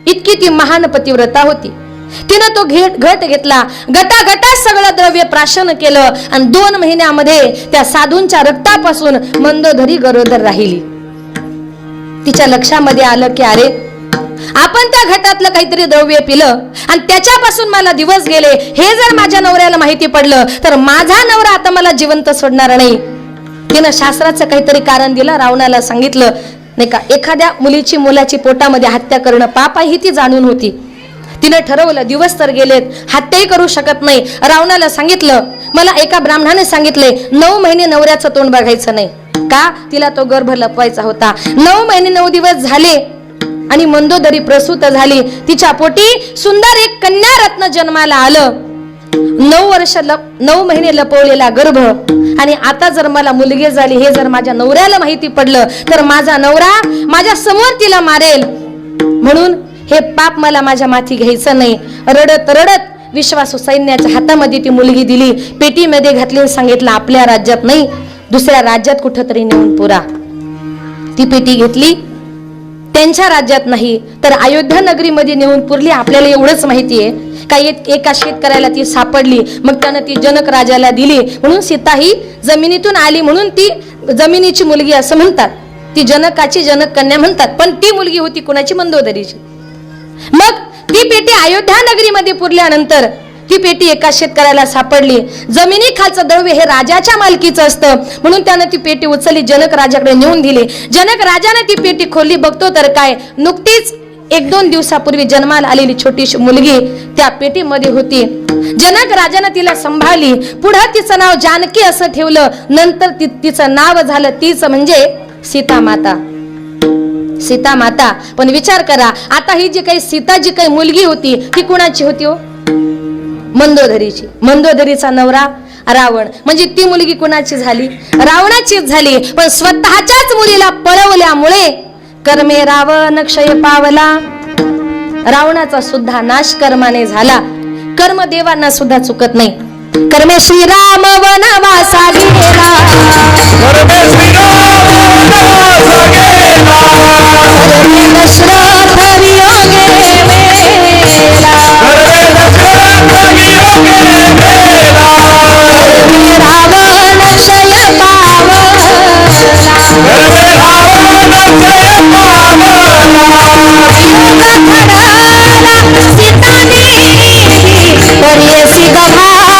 इतकी ती महान पतिव्रता होती. तिनं तो घट घेतला, गटागटात सगळं द्रव्य प्राशन केलं आणि 2 महिन्यामध्ये त्या साधूंच्या रक्तापासून मंदोदरी गरोदर राहिली. तिच्या लक्षामध्ये आलं की अरे आपण त्या घटातलं काहीतरी द्रव्य पिलं आणि त्याच्यापासून मला दिवस गेले, हे जर माझ्या नवऱ्याला माहिती पडलं तर माझा नवरा आता मला जिवंत सोडणार नाही. तिनं शास्त्राचं काहीतरी कारण दिलं, रावणाला सांगितलं नाही का, एखाद्या मुलीची मुलाची पोटामध्ये हत्या करणं पाप आहे ही ती जाणून होती. तिनं ठरवलं दिवस तर गेलेत, हत्याही करू शकत नाही. रावणाला सांगितलं, मला एका ब्राह्मणाने सांगितले 9 महिने नवऱ्याचं तोंड बघायचं नाही. का? तिला तो गर्भ लपवायचा होता. 9 महिने 9 दिवस झाले आणि मंदोदरी प्रसूत झाली. तिच्या पोटी सुंदर एक कन्या रत्न जन्माला आलं. 9 महिने लपवलेला गर्भ आणि आता जर मला मुलगी झाली हे जर माझ्या नवऱ्याला माहिती पडलं तर माझा नवरा माझ्या समोर तिला मारेल. म्हणून हे पाप मला माझ्या माथी घ्यायचं नाही. रडत रडत विश्वासू सैन्याच्या हातामध्ये ती मुलगी दिली, पेटीमध्ये घातली, सांगितलं आपल्या राज्यात नाही दुसऱ्या राज्यात कुठंतरी नेऊन पुरा. ती पेटी घेतली, त्यांच्या राज्यात नाही तर अयोध्या नगरीमध्ये नेऊन पुरली. आपल्याला एवढंच माहिती आहे का एका शेतकऱ्याला ती सापडली, मग त्यानं ती जनक राजाला दिली. म्हणून सीता ही जमिनीतून आली म्हणून ती जमिनीची मुलगी असं म्हणतात. ती जनकाची जनक कन्या म्हणतात, पण ती मुलगी होती कुणाची? मंदोदरीची. मग ती पेटी अयोध्या नगरीमध्ये पुरल्यानंतर ती पेटी एका शेतकऱ्याला सापडली. जमिनी खालचं द्रव्य हे राजाच्या मालकीचं असतं म्हणून त्यानं ती पेटी उचलली, जनक राजाकडे नेऊन दिली. जनक राजाने ती पेटी खोलली, बघतो तर काय, नुकतीच 1-2 दिवसापूर्वी जन्माला आलेली छोटीशी मुलगी त्या पेटीमध्ये होती. जनक राजाने तिला सांभाळली. पुढे तिचं नाव जानकी असं ठेवलं. नंतर तिचं नाव झालं तीच म्हणजे सीता माता. सीता माता. पण विचार करा, आता ही जी काही सीता जी काही मुलगी होती ती कुणाची होती हो? मंदोदरीची. मंदोदरीचा नवरा रावण. म्हणजे ती मुलगी कुणाची झाली? रावणाचीच झाली. पण स्वतःच्याच मुलीला पळवल्यामुळे कर्मे रावण क्षय पावला. रावणाचा सुद्धा नाश कर्माने झाला. कर्म देवांना सुद्धा चुकत नाही. कर्मे श्रीराम वनवासा गेला, कर्मे दशरथ वियोगे मेला, रावण क्षय पावला, सीता गभारा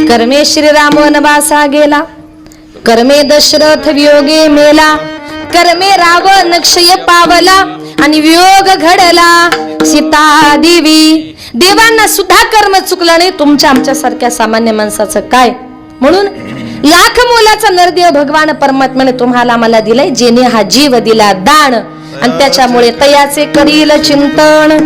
कर्मे श्रीराम वनवासा गेला, कर्मे दशरथ वियोगे मेला, कर्मे रावण क्षय पावला आणि वियोग घडला सीता देवी. देवांना सुद्धा कर्म चुकलं नाही, तुमच्या आमच्या सारख्या सामान्य माणसाचं काय? म्हणून लाख मोलाचा नरदेव भगवान परमात्म्याने तुम्हाला मला दिलाय, जेने हा जीव दिला दान आणि त्याच्यामुळे तयाचे करील चिंतन.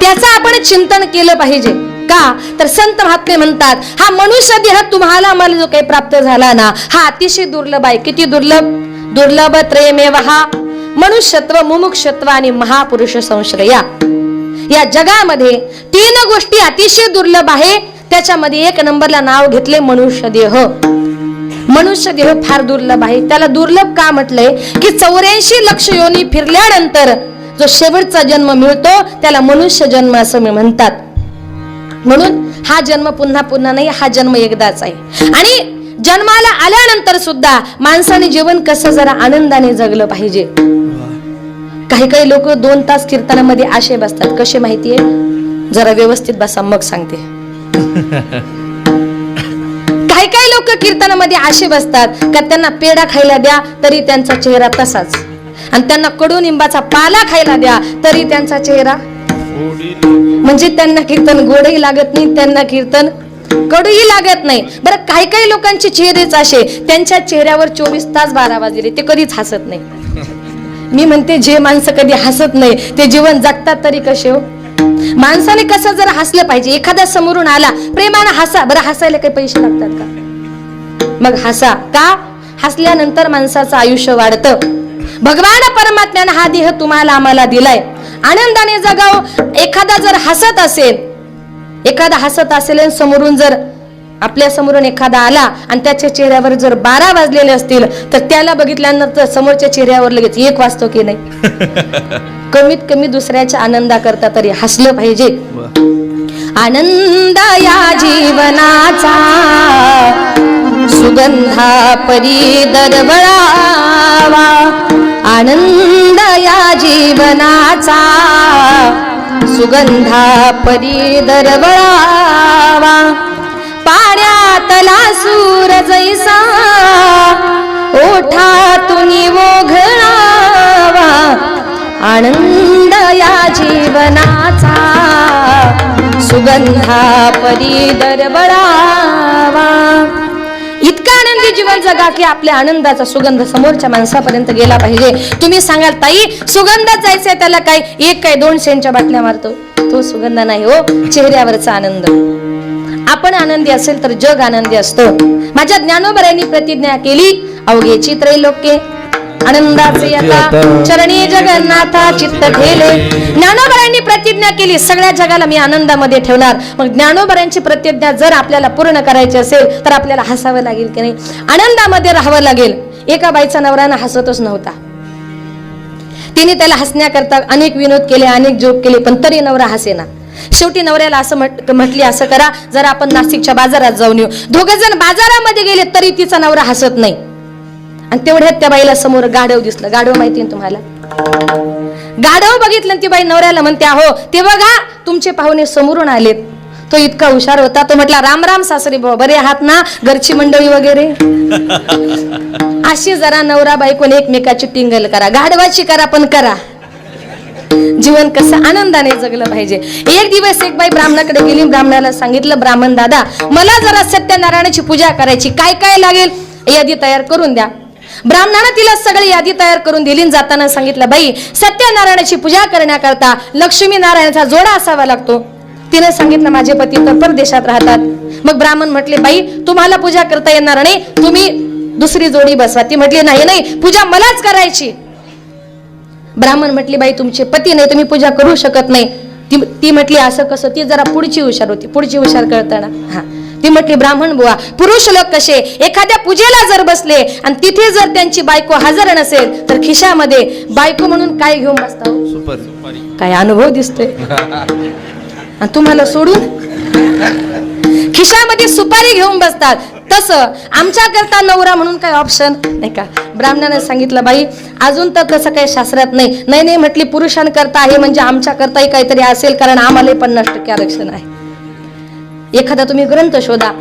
त्याचं आपण चिंतन केलं पाहिजे. का? तर संत महात्मे म्हणतात हा मनुष्य देह तुम्हाला मला जो काही प्राप्त झाला ना हा अतिशय दुर्लभ आहे. किती दुर्लभ? दुर्लभ त्रयमेव हा मनुष्यत्व, मुमुक्षत्व आणि महापुरुष संश्रया. या जगामध्ये 3 गोष्टी अतिशय दुर्लभ आहे. त्याच्यामध्ये 1 नंबरला नाव घेतले मनुष्य देह. मनुष्य देह फार दुर्लभ आहे. त्याला दुर्लभ का म्हटलंय की 84 लक्ष योनी फिरल्यानंतर जो शेवटचा जन्म मिळतो त्याला मनुष्य जन्म असं म्हणतात. म्हणून हा जन्म पुन्हा पुन्हा नाही, हा जन्म एकदाच आहे. आणि जन्माला आल्यानंतर सुद्धा माणसाने जीवन कसं जरा आनंदाने जगलं पाहिजे. काही काही लोक 2 तास कीर्तनामध्ये आशे बसतात. कसे माहितीये? जरा व्यवस्थित बसा मग सांगते. काही काही लोक कीर्तनामध्ये असे बसतात का त्यांना पेढा खायला द्या तरी त्यांचा चेहरा तसाच, आणि त्यांना कडुनिंबाचा पाला खायला द्या तरी त्यांचा चेहरा, म्हणजे त्यांना कीर्तन गोडही लागत नाही, त्यांना कीर्तन कडूही लागत नाही. बरं, काही काही लोकांचे चेहरेच असे, त्यांच्या चेहऱ्यावर 24 तास 12 वाजले ते कधीच हसत नाही. मी म्हणते जे माणसं कधी हसत नाही ते जीवन जगतात तरी कसे हो. माणसाने कसं जर हसलं पाहिजे. एखादा समोरून आला, प्रेमानं हसा. बरं, हसायला काही पैसे लागतात का? मग हसा. का? हसल्यानंतर माणसाचं आयुष्य वाढतं. भगवान परमात्म्याने हा देह तुम्हाला आम्हाला दिलाय, आनंदाने जगाव. एखादा जर हसत असेल, एखादा हसत असेल आणि समोरून जर आपल्या समोरून एखादा आला आणि त्याच्या चेहऱ्यावर जर 12 वाजलेले असतील तर त्याला बघितल्यानंतर समोरच्या चेहऱ्यावर लगेच 1 वाजतो की नाही? कमीत कमी दुसऱ्याच्या आनंदाकरता तरी हसलं पाहिजे. आनंद या जीवनाचा सुगंधा परी दरवळावा, आनंद या जीवनाचा सुगंधा परी दरवळावा, पाण्यातला सूर जैसा ओठातून ओघळावा, आनंद या जीवनाचा सुगंधा परी दरवळावा. इतका आनंदी जीवन जगा की आपल्या आनंदाचा सुगंध समोरच्या माणसापर्यंत गेला पाहिजे. तुम्ही सांगाल ताई सुगंधात जायचंय त्याला काय 1 काय 2 सेंटच्या बाटल्या मारतो, तो सुगंध नाही हो, चेहऱ्यावरचा आनंद. आपण आनंदी असेल तर जग आनंदी असतं. माझ्या ज्ञानोबरांनी प्रतिज्ञा केली, अवघेची त्रैलोक्ये आनंदाचे आता चरणी जगन्नाथा चित्त ठेले. ज्ञानोबरांनी प्रतिज्ञा केली, सगळ्या जगाला मी आनंदामध्ये ठेवणार. मग ज्ञानोबरांची प्रतिज्ञा जर आपल्याला पूर्ण करायची असेल तर आपल्याला हसावं लागेल की नाही, आनंदामध्ये राहावं लागेल. एका बाईचा नवरा हसतच नव्हता. तिने त्याला हसण्याकरता अनेक विनोद केले, अनेक जोक केले, पण तरी नवरा हसेना. शेवटी नवऱ्याला असं म्हटली, असं करा जरा आपण नाशिकच्या बाजारात जाऊन येऊ. 2 जण बाजारामध्ये गेले तरी तिचा नवरा हसत नाही. आणि तेवढ्यात त्या बाईला समोर गाढव दिसलं. गाढव माहिती ना तुम्हाला? गाढव बघितलं ती बाई नवऱ्याला म्हणते, अहो ते बघा तुमचे पाहुणे समोरून आलेत. तो इतका हुशार होता, तो म्हटला राम राम सासरी भाऊ, बरे आहात ना, घरची मंडळी वगैरे. अशी जरा नवरा बायकोने एकमेकाची टिंगल करा, गाढवाची करा पण करा. जीवन कसं आनंदाने जगलं पाहिजे. एक दिवस एक बाई ब्राह्मणाकडे गेली, ब्राह्मणाला सांगितलं, ब्राह्मण दादा मला जरा सत्यनारायणाची पूजा करायची, काय काय लागेल यादी तयार करून द्या. ब्राह्मणाने तिला सगळी यादी तयार करून दिली. जाताना सांगितलं, बाई सत्यनारायणाची पूजा करण्याकरता लक्ष्मी नारायणाचा जोडा असावा लागतो. तिने सांगितलं, माझे पती तर परदेशात राहतात. मग ब्राह्मण म्हटले, बाई तुम्हाला पूजा करता येणार नाही, तुम्ही दुसरी जोडी बसवा. ती म्हटली, नाही नाही पूजा मलाच करायची. ब्राह्मण म्हटली, बाई तुमचे पती नाही, तुम्ही पूजा करू शकत नाही. ती म्हटली, असं कसं? ती जरा पुढची हुशार होती, पुढची हुशार कळताना. हा, ती म्हटली, ब्राह्मण बुवा पुरुष लोक कसे एखाद्या पूजेला जर बसले आणि तिथे जर त्यांची बायको हजर नसेल तर खिशामध्ये बायको म्हणून काय घेऊन बसता? काय अनुभव दिसतोय तुम्हाला सोडून खिशामध्ये सुपारी घेऊन बसतात. तसं आमच्या करता नवरा म्हणून काय ऑप्शन नाही का? ब्राह्मणाने सांगितलं, बाई अजून तर तसं काही शास्त्रात नाही. नाही नाही म्हटली, पुरुषांकरता आहे म्हणजे आमच्या करताही काहीतरी असेल, कारण आम्हाला 50% आरक्षण आहे. एखादा तुम्ही ग्रंथ शोधा.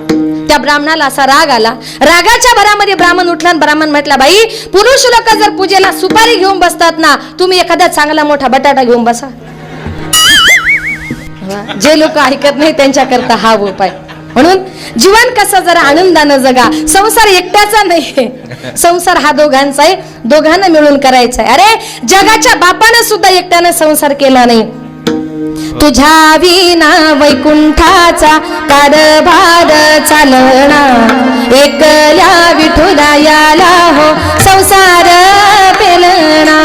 त्या ब्राह्मणाला असा राग आला. रागाच्या भरामध्ये ब्राह्मण उठला. ब्राह्मण म्हटला, बाई पुरुष लोक जर पूजेला सुपारी घेऊन बसतात ना, तुम्ही एखादा चांगला मोठा बटाटा घेऊन बसा. जे लोक ऐकत नाही त्यांच्या करता हा उपाय. म्हणून जीवन कसं जरा आनंदानं जगा. संसार एकट्याचा नाही, संसार हा दोघांचा आहे, दोघांना मिळून करायचा आहे. अरे जगाच्या बापानं सुद्धा एकट्यानं संसार केला नाही. तुझ्या विना वैकुंठाचा कारभार चालना, एकल्या विठुरायाला हो संसार पेलना.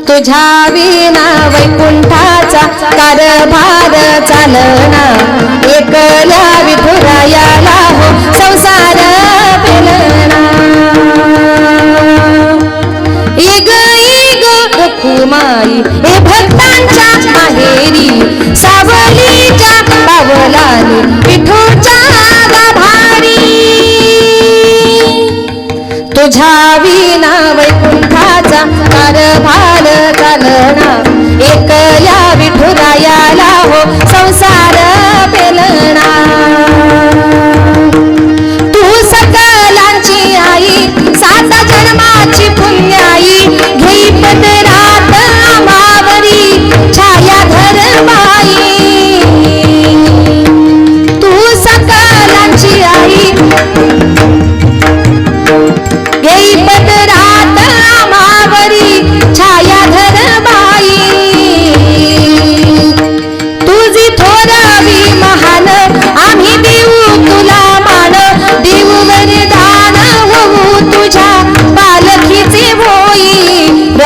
तुझ्या विना वैकुंठाचा कारभार चालना, एकल्या विठुरायाला हो संसार पेलना. इग इग रखुमाई हे भक्तांच्या माहेरी, सावलीच्या पावलाने विठूच्या गाभारी. तुझ्या विना वैकुंठाचा कारभार चालना, एकल्या विठुरायाला हो संसार पेलना.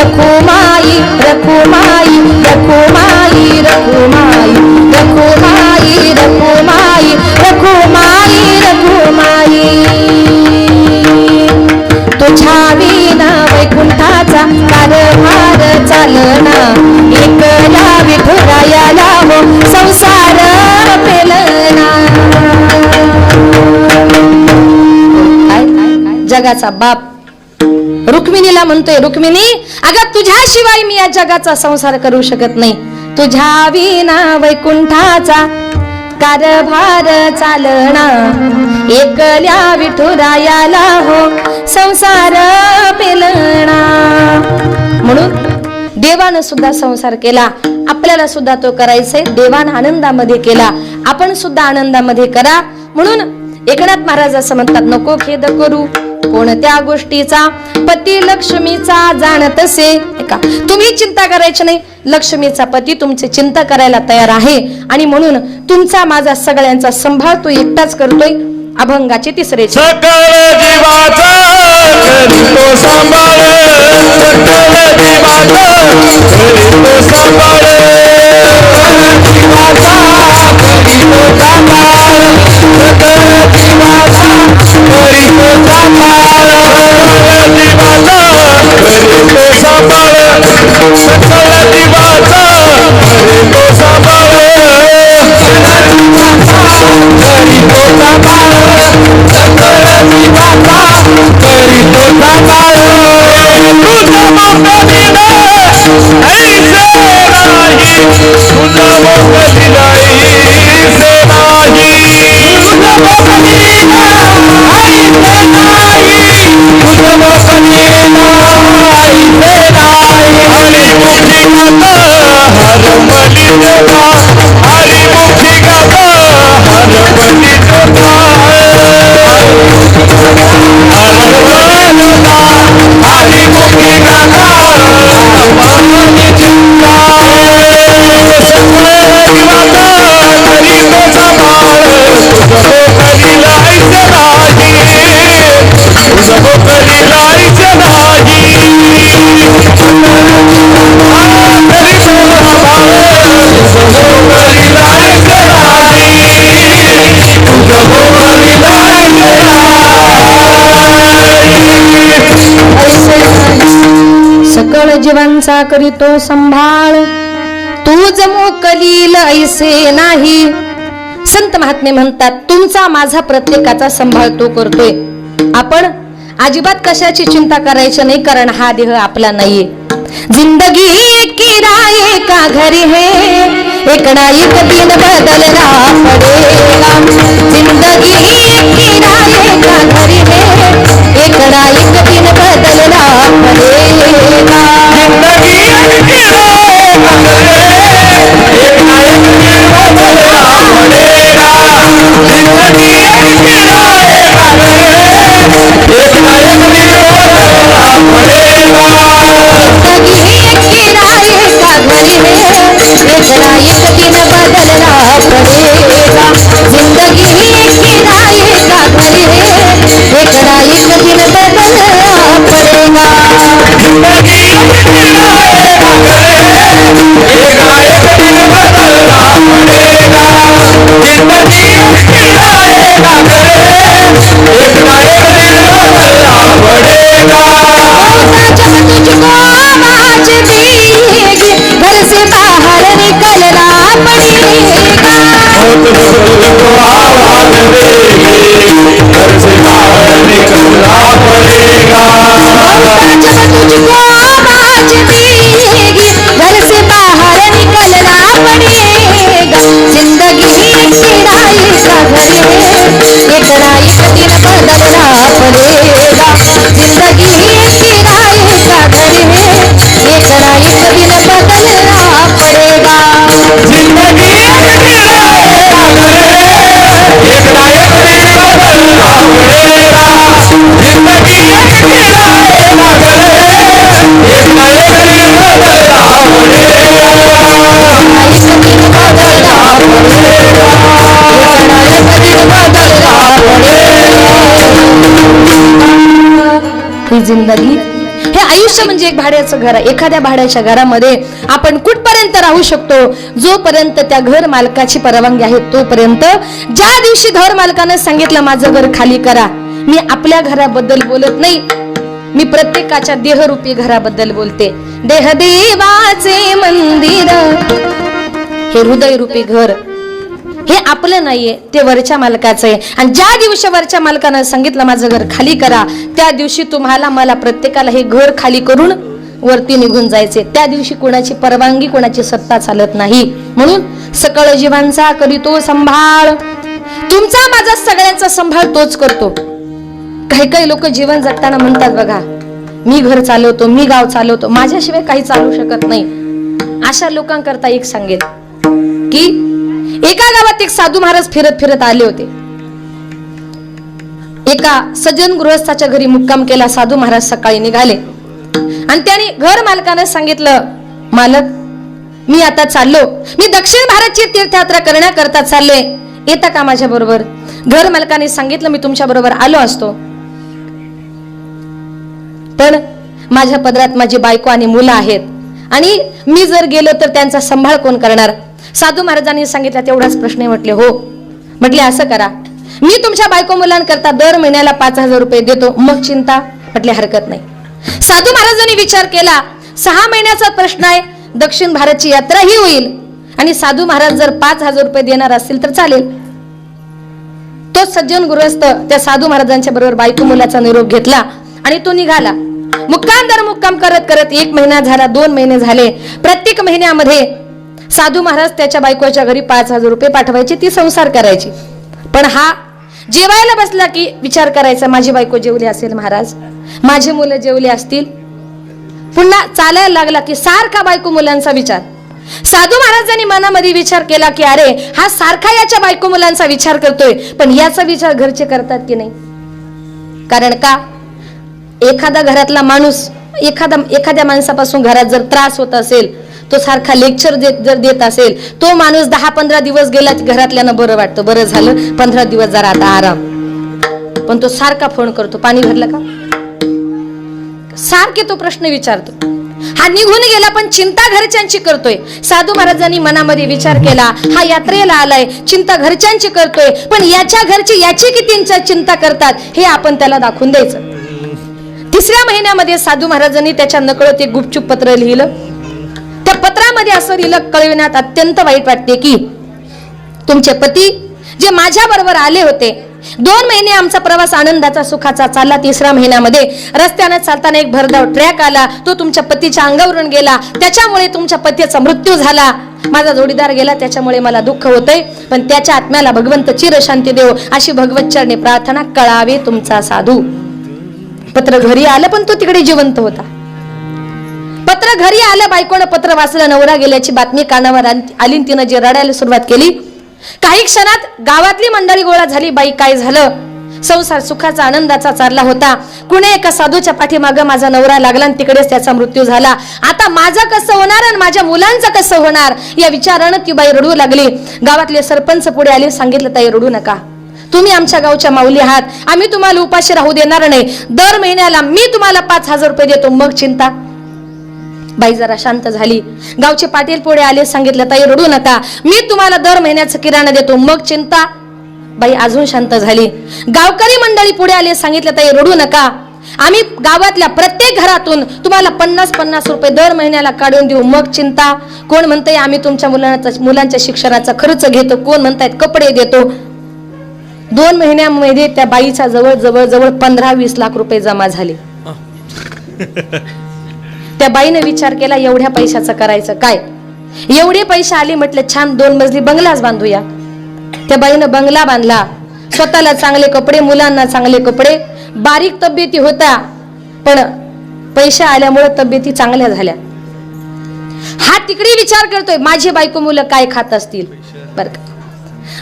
रखुमाई रखुमाई रखुमाई रखुमाई रखुमाई रखुमाई रखुमाई रखुमाई तुझ्या विना वैकुंठाचा कारभार चालना एकला विठुरायाला हो संसार पेलना जगाचा बाप रुक्मिणीला म्हणतोय रुक्मिणी अगं तुझ्याशिवाय मी या जगाचा संसार करू शकत नाही तुझ्या विना वैकुंठाचा कारभार चालना एकल्या विठुरायाला हो संसार पेलना म्हणून देवानं सुद्धा संसार केला आपल्याला सुद्धा तो करायचाय देवानं आनंदामध्ये केला आपण सुद्धा आनंदामध्ये करा म्हणून एकनाथ महाराज असं म्हणतात नको खेद करू कोणत्या गोष्टीचा पती लक्ष्मीचा जाणत असे का तुम्ही चिंता करायची नाही लक्ष्मीचा पती तुमची चिंता करायला तयार आहे आणि म्हणून तुमचा माझा सगळ्यांचा सांभाळ तो एकटाच करतोय अभंगाचे तिसरे सकळ जीवाचा करीतो सांभाळ सकळ जीवाचा करीतो सांभाळ जीवाचा करीतो सांभाळ सकळ जीवाचा करीतो सांभाळ जीवाचा करीतो सांभाळ सकळ जीवाचा करीतो सांभाळ करीतो सांभाळ सकळ जीवाचा करीतो सांभाळ तुझा मोकळीला ऐसे नाही तुझा मोकळीला ऐसे नाही तुझा मोकळीला ऐसे नाही तुझा मोकळीला ऐसे नाही हरी मुक्ती गाता हरमली देवा हरी मुक्ती गाता हरमली देवा हरी मुक्ती गाता हरमली देवा सकळ जीवाचा करीतो सांभाळ तुझा मोकळीला ऐसे नाही तुझा मोकळीला ऐसे नाही सकळ जीवांचा करीतो संभाळ तूच मोकलील ऐसे नाही संत महात्मे म्हणतात तुमचा माझा प्रत्येकाचा सांभाळ तो करतोय आपण अजिबात कशाची चिंता करायची नाही कारण हा देह आपला नाहीये जिंदगी किराए का घर है एक ना एक दिन बदलना पड़ेगा जिंदगी किराए का घर है एक ना एक दिन बदलना पड़ेगा जिंदगी किराए का घर है एक ना एक दिन बदलना पड़ेगा जिंदगी किराए का घर है एक ना एक दिन बदलना पड़ेगा जिंदगी किराए का घर है एक ना एक दिन बदलना पड़ेगा जिंदगी किराए का घर है एक ना एक दिन बदलना पड़ेगा जिंदगी किराए का घर है एक ना एक दिन बदलना पड़ेगा जिंदगी किराए का घर है एक ना एक दिन बदलना पड़ेगा जब तुझको आवाज देगी घर से बाहर निकलना पड़ेगा तुझको आवाज देगी घर से बाहर निकलना पड़ेगा जब तुझको आवाज देगी घर से बाहर निकलना पड़ेगा जिंदगी किराए का घर है एक ना एक दिन बदलना पड़ेगा जिंदगी किराए का घर है एक ना एक दिन बदलना पड़ेगा जिंदगी किराए का घर है एक ना एक दिन बदलना पड़ेगा जिंदगी किराए का घर है एक ना एक दिन बदलना पड़ेगा एक दिन बदलना पड़ेगा एक दिन बदलना पड़ेगा ही जिंदगी हे आयुष्य म्हणजे एक भाड्याचं घर आहे. एखाद्या भाड्याच्या घरामध्ये आपण कुठपर्यंत राहू शकतो? जोपर्यंत त्या घर मालकाची परवानगी आहे तोपर्यंत. ज्या दिवशी घर मालकानं सांगितलं माझं घर खाली करा, मी आपल्या घराबद्दल बोलत नाही, मी प्रत्येकाच्या देहरूपी घराबद्दल बोलते. देह देवाचे मंदिर, हे हृदयरूपी घर हे आपलं नाहीये, ते वरच्या मालकाचं आहे. आणि ज्या दिवशी वरच्या मालकानं सांगितलं माझं घर खाली करा, त्या दिवशी तुम्हाला मला प्रत्येकाला हे घर खाली करून वरती निघून जायचे. त्या दिवशी कोणाची परवानगी, कोणाची सत्ता चालत नाही. म्हणून सकळ जीवांचा करीतो संभाळ, तुमचा माझा सगळ्यांचा संभाळ तोच करतो. काही काही लोक जीवन जगताना म्हणतात बघा, मी घर चालवतो, मी गाव चालवतो, माझ्याशिवाय काही चालू शकत नाही. अशा लोकांकरता एक सांगेल की एका गावात एक साधू महाराज फिरत फिरत आले होते. एका सज्जन गृहस्थाच्या घरी मुक्काम केला. साधू महाराज सकाळी निघाले आणि त्याने घर मालकाने सांगितलं, मालक मी आता चाललो, मी दक्षिण भारतची तीर्थयात्रा करण्याकरता चाललोय, येता का माझ्या बरोबर? घर मालकाने सांगितलं, मी तुमच्या बरोबर आलो असतो, पण माझ्या पदरात माझी बायको आणि मुलं आहेत आणि मी जर गेलो तर त्यांचा सांभाळ कोण करणार? साधू महाराजांनी सांगितलं, तेवढाच प्रश्न आहे. म्हटले हो. म्हटले असं करा, मी तुमच्या बायको मुलांकरता दर महिन्याला 5,000 रुपये देतो, मग चिंता? म्हटले हरकत नाही. साधू महाराजांनी विचार केला, 6 महिन्याचा प्रश्न आहे, दक्षिण भारतची यात्रा ही होईल आणि साधू महाराज जर 5,000 रुपये देणार असतील तर चालेल. तो सज्जन गृहस्थ त्या साधू महाराजांच्या बरोबर बायको मुलाचा निरोप घेतला आणि तो निघाला. मुक्काम दर मुक्काम करत करत 1 महिना झाला, 2 महिने झाले. प्रत्येक महिन्यामध्ये साधू महाराज त्याच्या बायकोच्या घरी 5,000 रुपये पाठवायचे, ती संसार करायची. पण हा जेवायला बसला की विचार करायचा, माझी बायको जेवली असेल महाराज, माझे मुलं जेवले असतील. पुन्हा चालायला लागला की सारखा बायको मुलांचा विचार. साधू महाराजांनी मनामध्ये विचार केला की अरे हा सारखा याच्या बायको मुलांचा विचार करतोय, पण याचा विचार घरचे करतात की नाही? कारण का एखादा घरातला माणूस एखाद्या माणसापासून घरात जर त्रास होत असेल, तो सारखा लेक्चर जर देत असेल, तो माणूस 10-15 दिवस गेला की घरातल्यानं बरं वाटतं, बरं झालं 15 दिवस जरा आता आराम. पण तो सारखा फोन करतो, पाणी भरलं का, सारखे तो प्रश्न विचारतो. हा निघून गेला पण चिंता घरच्यांची करतोय. साधू महाराजांनी मनामध्ये विचार केला, हा यात्रेला आलाय, चिंता घरच्यांची करतोय, पण याच्या घरची याची किती चिंता करतात हे आपण त्याला दाखवून द्यायचं. 3ऱ्या महिन्यामध्ये साधू महाराजांनी त्याच्या नकळत एक गुपचूप पत्र लिहिलं. त्या पत्रामध्ये असं लिहिलं, कळविण्यात अत्यंत वाईट वाटते की तुमचे पती जे माझ्या बरोबर आले होते, 2 महिने आमचा प्रवास आनंदाचा सुखाचा चालला. 3ऱ्या महिन्यामध्ये रस्त्याने चालताना एक भरधाव ट्रॅक आला, तो तुमच्या पतीच्या अंगावरून गेला, त्याच्यामुळे तुमच्या पतीचा मृत्यू झाला. माझा जोडीदार गेला, त्याच्यामुळे मला दुःख होतंय, पण त्याच्या आत्म्याला भगवंत चिरशांती देव अशी भगवत चरणी प्रार्थना, कळावे तुमचा साधू. पत्र घरी आलं पण तो तिकडे जिवंत होता. पत्र घरी आलं, बायकोनं पत्र वाचलं, नवरा गेल्याची बातमी कानावर आली, तिनं जे रडायला सुरुवात केली. काही क्षणात गावातली मंडळी गोळा झाली. बाई काय झालं? संसार सुखाचा आनंदाचा चालला होता, कुणे एका साधूच्या पाठीमागं माझा नवरा लागला आणि तिकडेच त्याचा मृत्यू झाला. आता माझं कसं होणार आणि माझ्या मुलांचं कसं होणार या विचारानं ती बाई रडू लागली. गावातले सरपंच पुढे आले, सांगितलं ताई रडू नका, तुम्ही आमच्या गावच्या माऊली आहात, आम्ही तुम्हाला उपाशी राहू देणार नाही, दर महिन्याला मी तुम्हाला 5,000 रुपये देतो, मग चिंता. बाई जरा शांत झाली. गावचे पाटील पुढे आले, सांगितलं ताई रडू नका, मी तुम्हाला दर महिन्याचं किराणा देतो, मग चिंता. बाई अजून शांत झाली. गावकरी मंडळी पुढे आले, सांगितलं ताई रडू नका, आम्ही गावातल्या प्रत्येक घरातून तुम्हाला 50-50 रुपये दर महिन्याला काढून देऊ, मग चिंता. कोण म्हणतंय आम्ही तुमच्या मुलांच्या शिक्षणाचा खर्च घेतो, कोण म्हणतायत कपडे देतो. 2 महिन्यामध्ये त्या बाईचा जवळ 15-20 लाख रुपये जमा झाले. त्या बाईने विचार केला, एवढ्या पैशाचं करायचं काय? एवढे पैसे आले, म्हटलं छान 2 मजली बंगलाच बांधूया. त्या बाईनं बंगला बांधला, स्वतःला चांगले कपडे, मुलांना चांगले कपडे. बारीक तब्येती होता पण पैसे आल्यामुळे तब्येती चांगल्या झाल्या. हा तिकडे विचार करतोय, माझी बायको मुलं काय खात असतील. बरं का,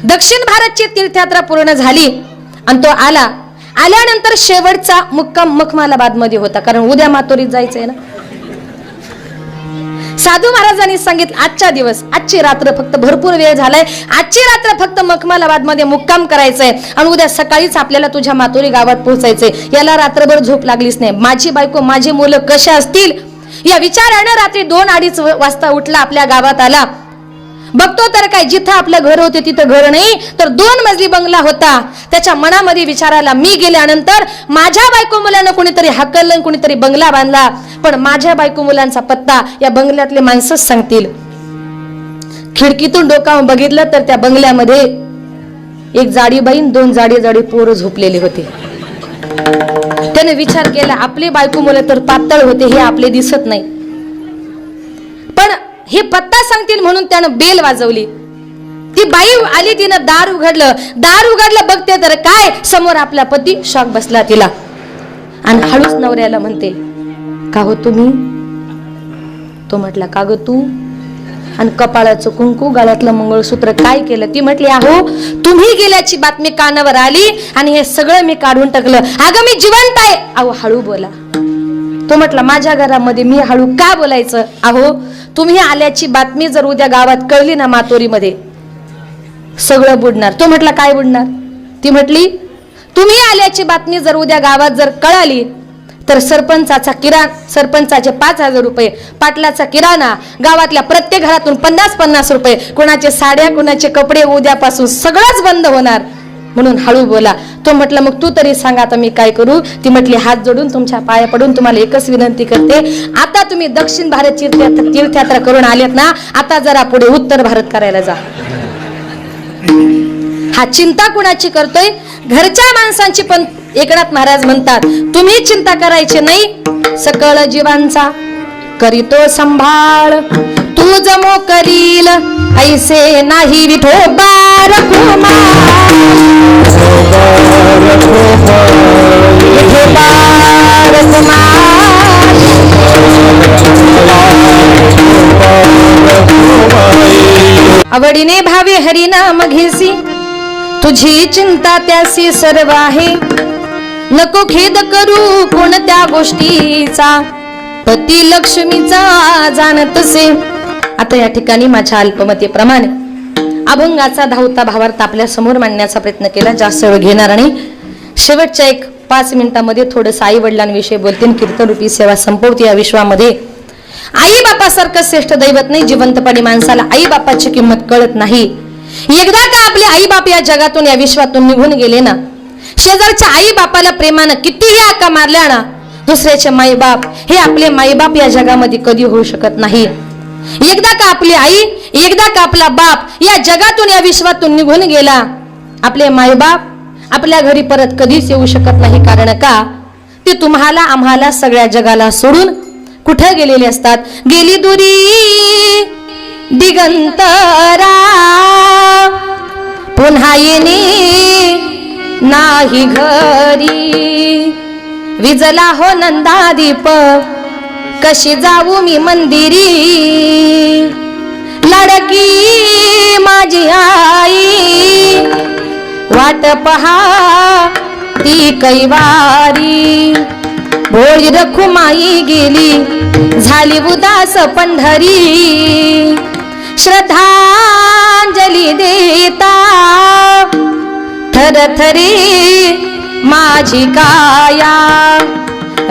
दक्षिण भारतची तीर्थयात्रा पूर्ण झाली आणि तो आल्यानंतर शेवटचा मुक्काम मखमालाबाद मध्ये होता, कारण उद्या मातोरीत जायचंय ना. साधू महाराजांनी सांगितलं आजच्या दिवस, आजची रात्र फक्त भरपूर वेळ झालाय, आजची रात्र फक्त मखमालाबाद मध्ये मुक्काम करायचंय आणि उद्या सकाळीच आपल्याला तुझ्या मातोरी गावात पोहोचायचंय. याला रात्रभर झोप लागलीच नाही. माझी बायको माझी मुलं कशा असतील या विचारानं रात्री 2-2:30 वाजता उठला, आपल्या गावात आला. बघतो तर काय, जिथं आपलं घर होते तिथं घर नाही, तर 2 मजली बंगला होता. त्याच्या मनामध्ये विचाराला, मी गेल्यानंतर माझ्या बायको मुलांना कोणीतरी हाकललं, कोणीतरी बंगला बांधला, पण माझ्या बायको मुलांचा पत्ता या बंगल्यातले माणसंच सांगतील. खिडकीतून डोकावून बघितलं तर त्या बंगल्यामध्ये एक जाडी बाईन 2 जाडी पोरं झोपलेले होते. त्याने विचार केला, आपले बायको मुलं तर पातळ होते, हे आपले दिसत नाही, पण हे पत्ता सांगतील म्हणून त्यानं बेल वाजवली. ती बाई आली, तिनं दार उघडलं, बघते तर काय, समोर आपला पती शॉक बसला तिला. आणि हळूच नवऱ्याला म्हणते, का हो तुम्ही? तो म्हटला, का ग तू? आणि कपाळाचं कुंकू, गळ्यातलं मंगळसूत्र काय केलं? ती म्हटली, अहो तुम्ही गेल्याची बातमी कानावर आली आणि हे सगळं मी काढून टाकलं. अगं मी जिवंत आहे. अहो हळू बोला. तो म्हटला, माझ्या घरामध्ये मी हळू का बोलायचं? अहो तुम्ही आल्याची बातमी जर उद्या गावात कळली ना, मातोरीमध्ये सगळं बुडणार. तो म्हटला, काय बुडणार? ती म्हटली, तुम्ही आल्याची बातमी जर उद्या गावात जर कळाली तर सरपंचाचे 5,000 रुपये, पाटलाचा किराणा, गावातल्या प्रत्येक घरातून 50-50 रुपये, कुणाचे साड्या, कुणाचे कपडे, उद्यापासून सगळंच बंद होणार, म्हणून हळू बोला. तो म्हटलं, मग तू तरी सांग आता मी काय करू? ती म्हटली, हात जोडून तुमच्या पाया पडून तुम्हाला एकच विनंती करते, आता तुम्ही दक्षिण भारत तीर्थयात्रा करून आलेत ना, आता जरा पुढे उत्तर भारत करायला जा. हा चिंता कुणाची करतोय? घरच्या माणसांची. पण एकनाथ महाराज म्हणतात, तुम्ही चिंता करायची नाही, सकळ जीवांचा करीतो संभाळ, तू जमो करील ऐसे नाही विठोबा रखुमार. आवडीने भावे हरिनाम घेसी, तुझी चिंता त्यासी सर्व आहे, नको खेद करू कोणत्या गोष्टीचा, पती लक्ष्मीचा जाणतसे. आता या ठिकाणी माझ्या अल्पमतेप्रमाणे अभंगाचा धावता भावार्थ आपल्या समोर मांडण्याचा प्रयत्न केला. जास्त वेळ घेणार आणि शेवटच्या 5 मिनिटांमध्ये थोडस आई वडिलांविषयी बोलते, कीर्तन रूपी सेवा संपवते. या विश्वामध्ये आई बापासारखं श्रेष्ठ दैवत नाही. जिवंतपणी माणसाला आई बापाची किंमत कळत नाही. एकदा का आपले आई बाप या जगातून, या विश्वातून निघून गेले ना, शेजारच्या आई बापाला प्रेमानं कितीही हाका मारल्या ना, दुसऱ्याचे माईबाप हे आपले माईबाप या जगामध्ये कधी होऊ शकत नाही. एकदा का आपली आई, एकदा का आपला बाप या जगातून, या विश्वातून निघून गेला, आपले माईबाप आपल्या घरी परत कधीच येऊ शकत नाही. कारण का? ते तुम्हाला आम्हाला सगळ्या जगाला सोडून कुठे गेलेले असतात? गेली दुरी दिगंतरा, पुन्हा येणे नाही घरी, विजला हो नंदादीप कशी जाऊ मी मंदिरी, लाडकी माझी आई वाट पहा ती कैवारी, भोळी रखुमाई गेली झाली उदास पंढरी, श्रद्धांजली देता थरथरी माझी काया,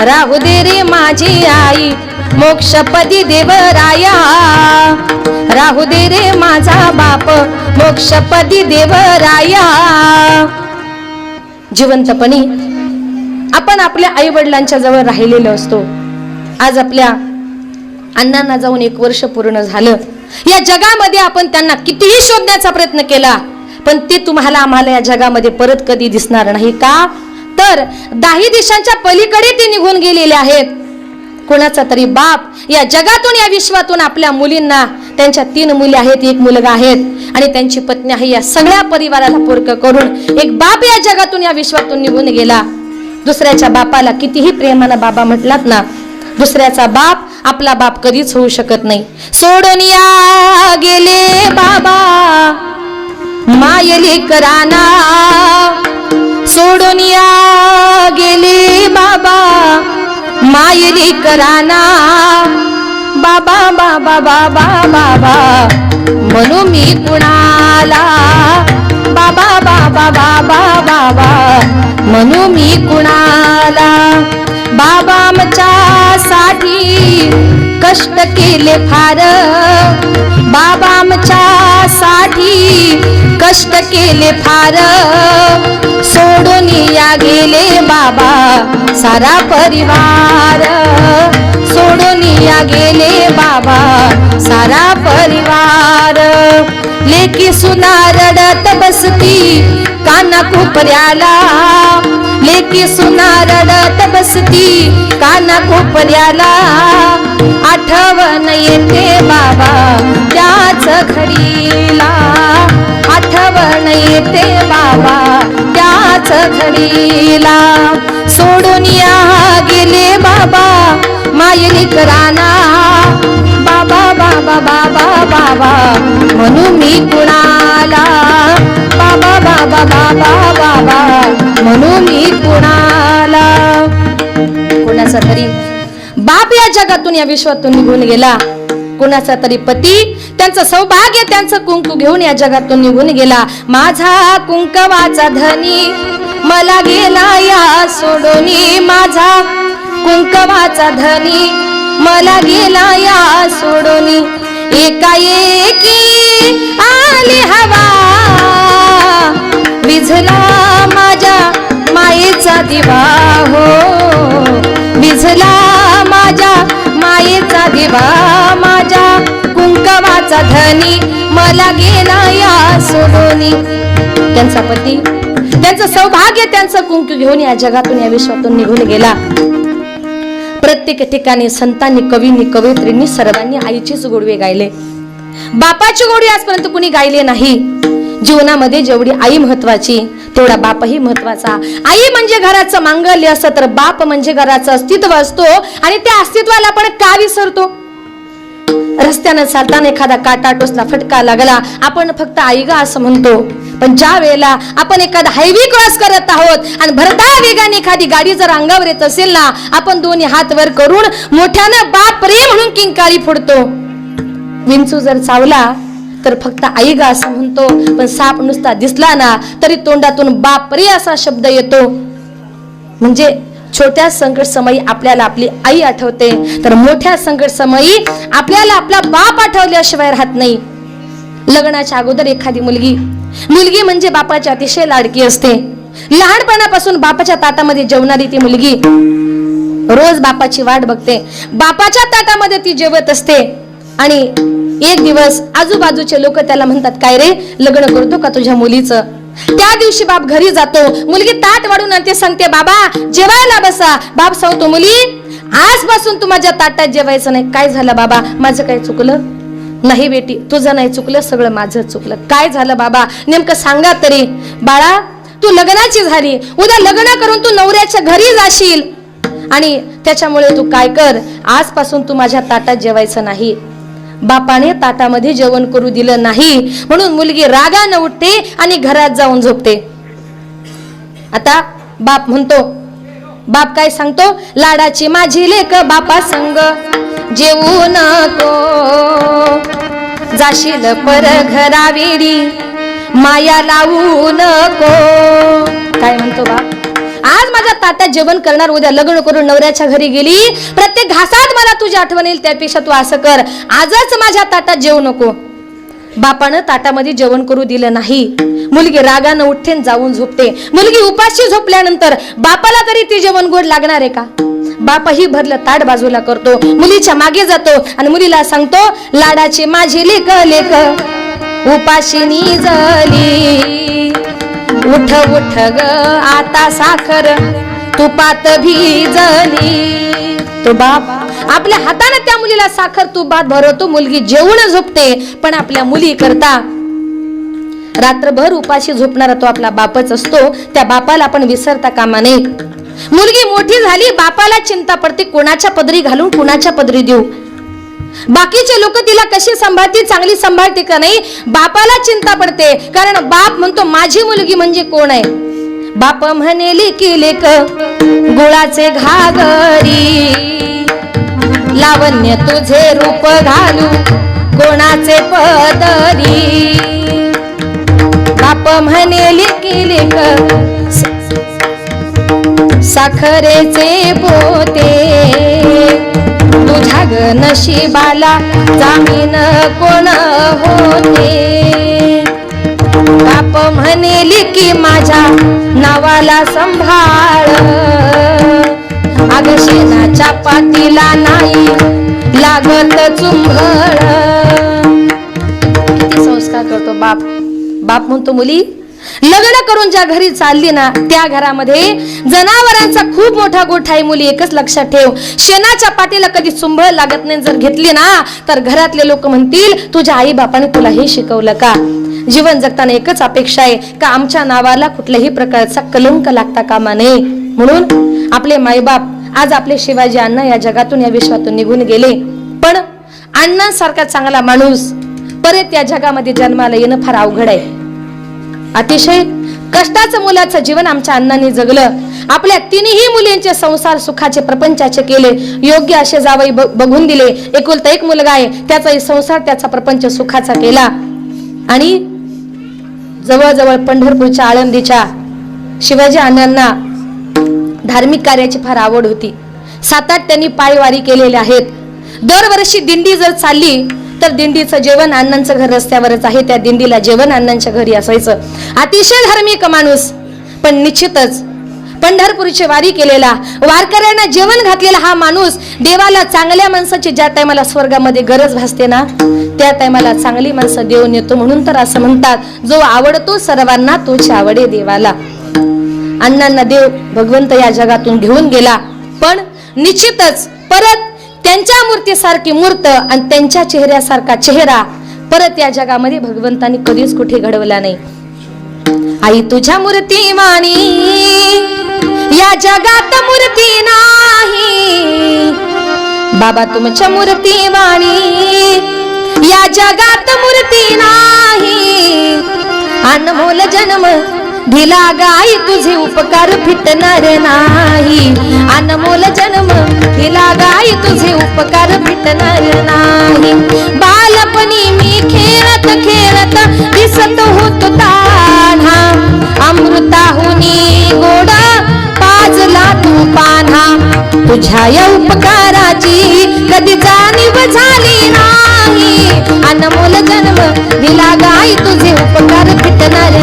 राहू दे रे माझी आई मोक्षपदी देवराया, राहू दे रे माझा बाप मोक्षपदी देवराया. जिवंतपणी आपण आपल्या आई वडिलांच्या जवळ राहिलेलो असतो. आज आपल्या अण्णांना जाऊन 1 वर्ष पूर्ण झालं. या जगामध्ये आपण त्यांना कितीही शोधण्याचा प्रयत्न केला, पण ते तुम्हाला आम्हाला या जगामध्ये परत कधी दिसणार नाही. का? तर 10 दिशांच्या पलीकडे ते निघून गेलेले आहेत. कोणाचा तरी बाप या जगातून, या विश्वातून आपल्या मुलींना, त्यांच्या 3 मुली आहेत, 1 मुलगा आहेत आणि त्यांची पत्नी आहे, या सगळ्या परिवाराला पोरकं करून एक बाप या जगातून, या विश्वातून निघून गेला. दुसऱ्याच्या बापाला कितीही प्रेमानं बाबा म्हटलात ना, दुसऱ्याचा बाप आपला बाप कधीच होऊ शकत नाही. सोडून या गेले बाबा मायली कराना, सोडून या गेले बाबा मायली कराना, बाबा बाबा बाबा बाबा म्हणू मी कुणाला, बाबा बाबा बाबा बाबा म्हणू मी कुणाला. बाबा आमच्या साठी कष्ट केले फार, बाबा आमच्या साठी कष्ट केले फार. सोडून या गेले बाबा सारा परिवार, सोडून या गेले बाबा सारा परिवार. लेकी सुना रडत बसती काना कोपऱ्याला, लेकी सुना रडत बसती काना कोपऱ्याला. आठवण येते बाबा त्याच घडीला, आठवण येते बाबा त्याच घडीला. सोडून या गेले बाबा मायली कराना, बाबा बाबा बाबा बाबा म्हणू मी कुणाला, बाबा बाबा बाबा बाबा म्हणू मी कुणाला. कोणाचा तरी बाप या जगातून या विश्वातून निघून गेला, कोणाचा तरी पती त्यांचं सौभाग्य त्यांचं कुंकू घेऊन या जगातून निघून गेला. माझा कुंकवाचा धनी मला गेला या सोडोनी, माझा कुंकवाचा धनी मला गेला या सोडोनी. एकाएकी आली हवा विझला माझ्या मायेचा दिवा हो, विझला माझ्या मायेचा दिवा. माझ्या कुंकवाचा धनी मला गेला या सोडोनी. त्यांचा पती त्यांचं सौभाग्य त्यांचं कुंकू घेऊन या जगातून या विश्वातून निघून गेला. प्रत्येक ठिकाणी संतांनी, कवींनी, कवयित्रींनी सर्वांनी आईचीच गोडवे गायले. बापाची गोडी आजपर्यंत कुणी गायले नाही. जीवनामध्ये जेवढी आई महत्वाची तेवढा बापही महत्वाचा. आई म्हणजे घराचं मांगल्य असतं तर बाप म्हणजे घराचं अस्तित्व असतो. आणि त्या अस्तित्वाला आपण का विसरतो? रस्त्यानं चालताना एखादा काटा टोचला, फटका लागला, आपण फक्त आई गा असं म्हणतो. पण ज्या वेळेला आपण एखादा हायवे क्रॉस करत आहोत आणि भरता वेगाने एखादी गाडी जर अंगावर येत असेल ना, आपण दोन्ही हात वर करून मोठ्यानं बाप रे म्हणून किंकाळी फोडतो. विंचू जर चावला तर फक्त आई गा असं म्हणतो. पण साप नुसता दिसला ना तरी तोंडातून बाप रे असा शब्द येतो. म्हणजे छोट्या संकट समयी आपल्याला आपली आई आठवते, तर मोठ्या संकट समयी आपल्याला आपला बाप आठवल्याशिवाय राहत नाही. लग्नाच्या अगोदर एखादी मुलगी म्हणजे बापाची अतिशय लाडकी असते. लहानपणापासून बापाच्या ताटामध्ये जेवणारी ती मुलगी रोज बापाची वाट बघते. बापाच्या ताटामध्ये ती जेवत असते. आणि एक दिवस आजूबाजूचे लोक त्याला म्हणतात, काय रे लग्न करतो का तुझ्या मुलीचं? त्या दिवशी बाप घरी जातो, मुलगी ताट वाढून आणते, सांगते बाबा जेवायला बसा. बाप सांगतो, मुली आजपासून तू माझ्या ताटात जेवायचं नाही. काय झालं बाबा, माझं काय चुकलं? नाही बेटी, तुझं नाही चुकलं, सगळं माझं चुकलं. काय झालं बाबा, नेमकं सांगा तरी. बाळा तू लग्नाची झाली, उद्या लग्न करून तू नवऱ्याच्या घरी जाशील आणि त्याच्यामुळे तू काय कर, आजपासून तू माझ्या ताटात जेवायचं नाही. बापाने ताटामध्ये जेवण करू दिलं नाही म्हणून मुलगी रागानं उठते आणि घरात जाऊन झोपते. आता बाप म्हणतो, बाप काय सांगतो, लाडाची माझी लेक बापा संग जेवू नको, जाशील पर घरावेडी माया लावू नको. काय म्हणतो बाप, आज माझ्या ताटात जेवण करणार, उद्या लग्न करून नवऱ्याच्या घरी गेली, प्रत्येक घासात मला तुझी आठवण येईल, त्यापेक्षा तू असं कर, आजच माझ्या ताटात जेवू नको. बापानं ताटामध्ये जेवण करू दिलं नाही. मुलगी रागानं उठते जाऊन झोपते. मुलगी उपाशी झोपल्यानंतर बापाला तरी ती जेवण गोड लागणार आहे का? बापाही भरलं ताट बाजूला करतो, मुलीच्या मागे जातो आणि मुलीला सांगतो, लाडाची माझी लेक लेक उपाशी निजली, उठ उठ ग आता साखर तुपात भिजली. तो बाप आपल्या हाताने त्या मुलीला साखर तुपात भरवतो. मुलगी जेवून झोपते. पण आपल्या मुली करता रात्रभर उपाशी झोपणारा तो आपला बापच असतो. त्या बापाला आपण विसरता कामा नये. मुलगी मोठी झाली, बापाला चिंता पडते, कोणाच्या पदरी घालून कोणाच्या पदरी देऊ. बाकीचे लोक तिला कशी सांभाळतील, चांगली सांभाळते का नाही, बापाला चिंता पडते. कारण बाप म्हणतो माझी मुलगी म्हणजे कोण आहे. बाप म्हणे लेकी लेक गुळाचे घागरी, लावण्य तुझे रूप घालू कोणाचे पदरी बाप म्हणे लिख साखरेचे पोते तुझ्या ग नशिबाला जामीन कोण होते बाप म्हणेली की माझ्या नावाला संभाळ अग शेणाच्या पातीला नाही लागत चुंबळ किती संस्कार करतो बाप बाप म्हणतो मुली लग्न करून ज्या घरी चालली ना त्या घरामध्ये जनावरांचा खूप मोठा गोठा आहे मुली एकच लक्षात ठेव शेणाच्या पाठीला कधी चुंबळ लागत नाही जर घेतली ना तर घरातले लोक म्हणतील तुझ्या आई बापाने तुला हे शिकवलं का जीवन जगताना एकच अपेक्षा आहे का आमच्या नावाला कुठल्याही प्रकारचा कलंक लागता कामा नये म्हणून आपले मायबाप आज आपले शिवाजी अण्णा या जगातून या विश्वातून निघून गेले पण अण्णांसारखा चांगला माणूस परत या जगामध्ये जन्माला येणं फार अवघड आहे अतिशय कष्टाचं मुलाचं जीवन आमच्या अण्णांनी जगलं आपल्या तिन्ही मुलींचे संसार सुखाचे प्रपंचाचे केले योग्य असे जावई बघून दिले एकुलता एक मुलगा आहे त्याचा संसार त्याचा प्रपंच सुखाचा केला आणि जवळजवळ पंढरपूरच्या आळंदीच्या शिवाजी अण्णांना धार्मिक कार्याची फार आवड होती 7-8 त्यांनी पायवारी केलेल्या आहेत दरवर्षी दिंडी जर चालली तर दिंडीचं जेवण अण्णांचं घर रस्त्यावरच आहे त्या दिंडीला जेवण अण्णांच्या घरी असायचं अतिशय धार्मिक माणूस पण निश्चितच पंढरपूरची वारी केलेला वारकऱ्यांना जेवण घातलेला हा माणूस देवाला चांगल्या माणसाची ज्या टायमाला स्वर्गामध्ये गरज भासते ना त्या टायमाला चांगली माणसं देऊन येतो म्हणून तर असं म्हणतात जो आवडतो सर्वांना तोच आवडे देवाला अण्णांना देव भगवंत या जगातून घेऊन गेला पण निश्चितच परत त्यांच्या मूर्तीसारखी मूर्त आणि त्यांच्या चेहऱ्यासारखा चेहरा परत या जगामध्ये भगवंतांनी कधीच कुठे घडवला नाही आई तुझ्या मूर्ती वाणी या जगात मूर्ती नाही बाबा तुमच्या मूर्ती वाणी या जगात मूर्ती नाही अनमोल जन्म दिला गाई तुझे उपकार फिटणार नाही अनमोल जन्म दिला गाई तुझे उपकार फिटणार नाही बालपणी मी खेळत खेळत दिसत होतो तान्हा अमृताहुनी गोडा पाजला तू पान्हा तुझ्या या उपकाराची कधी जाणीव झाली नाही अनमोल जन्म दिला गाई तुझे उपकार फिटणार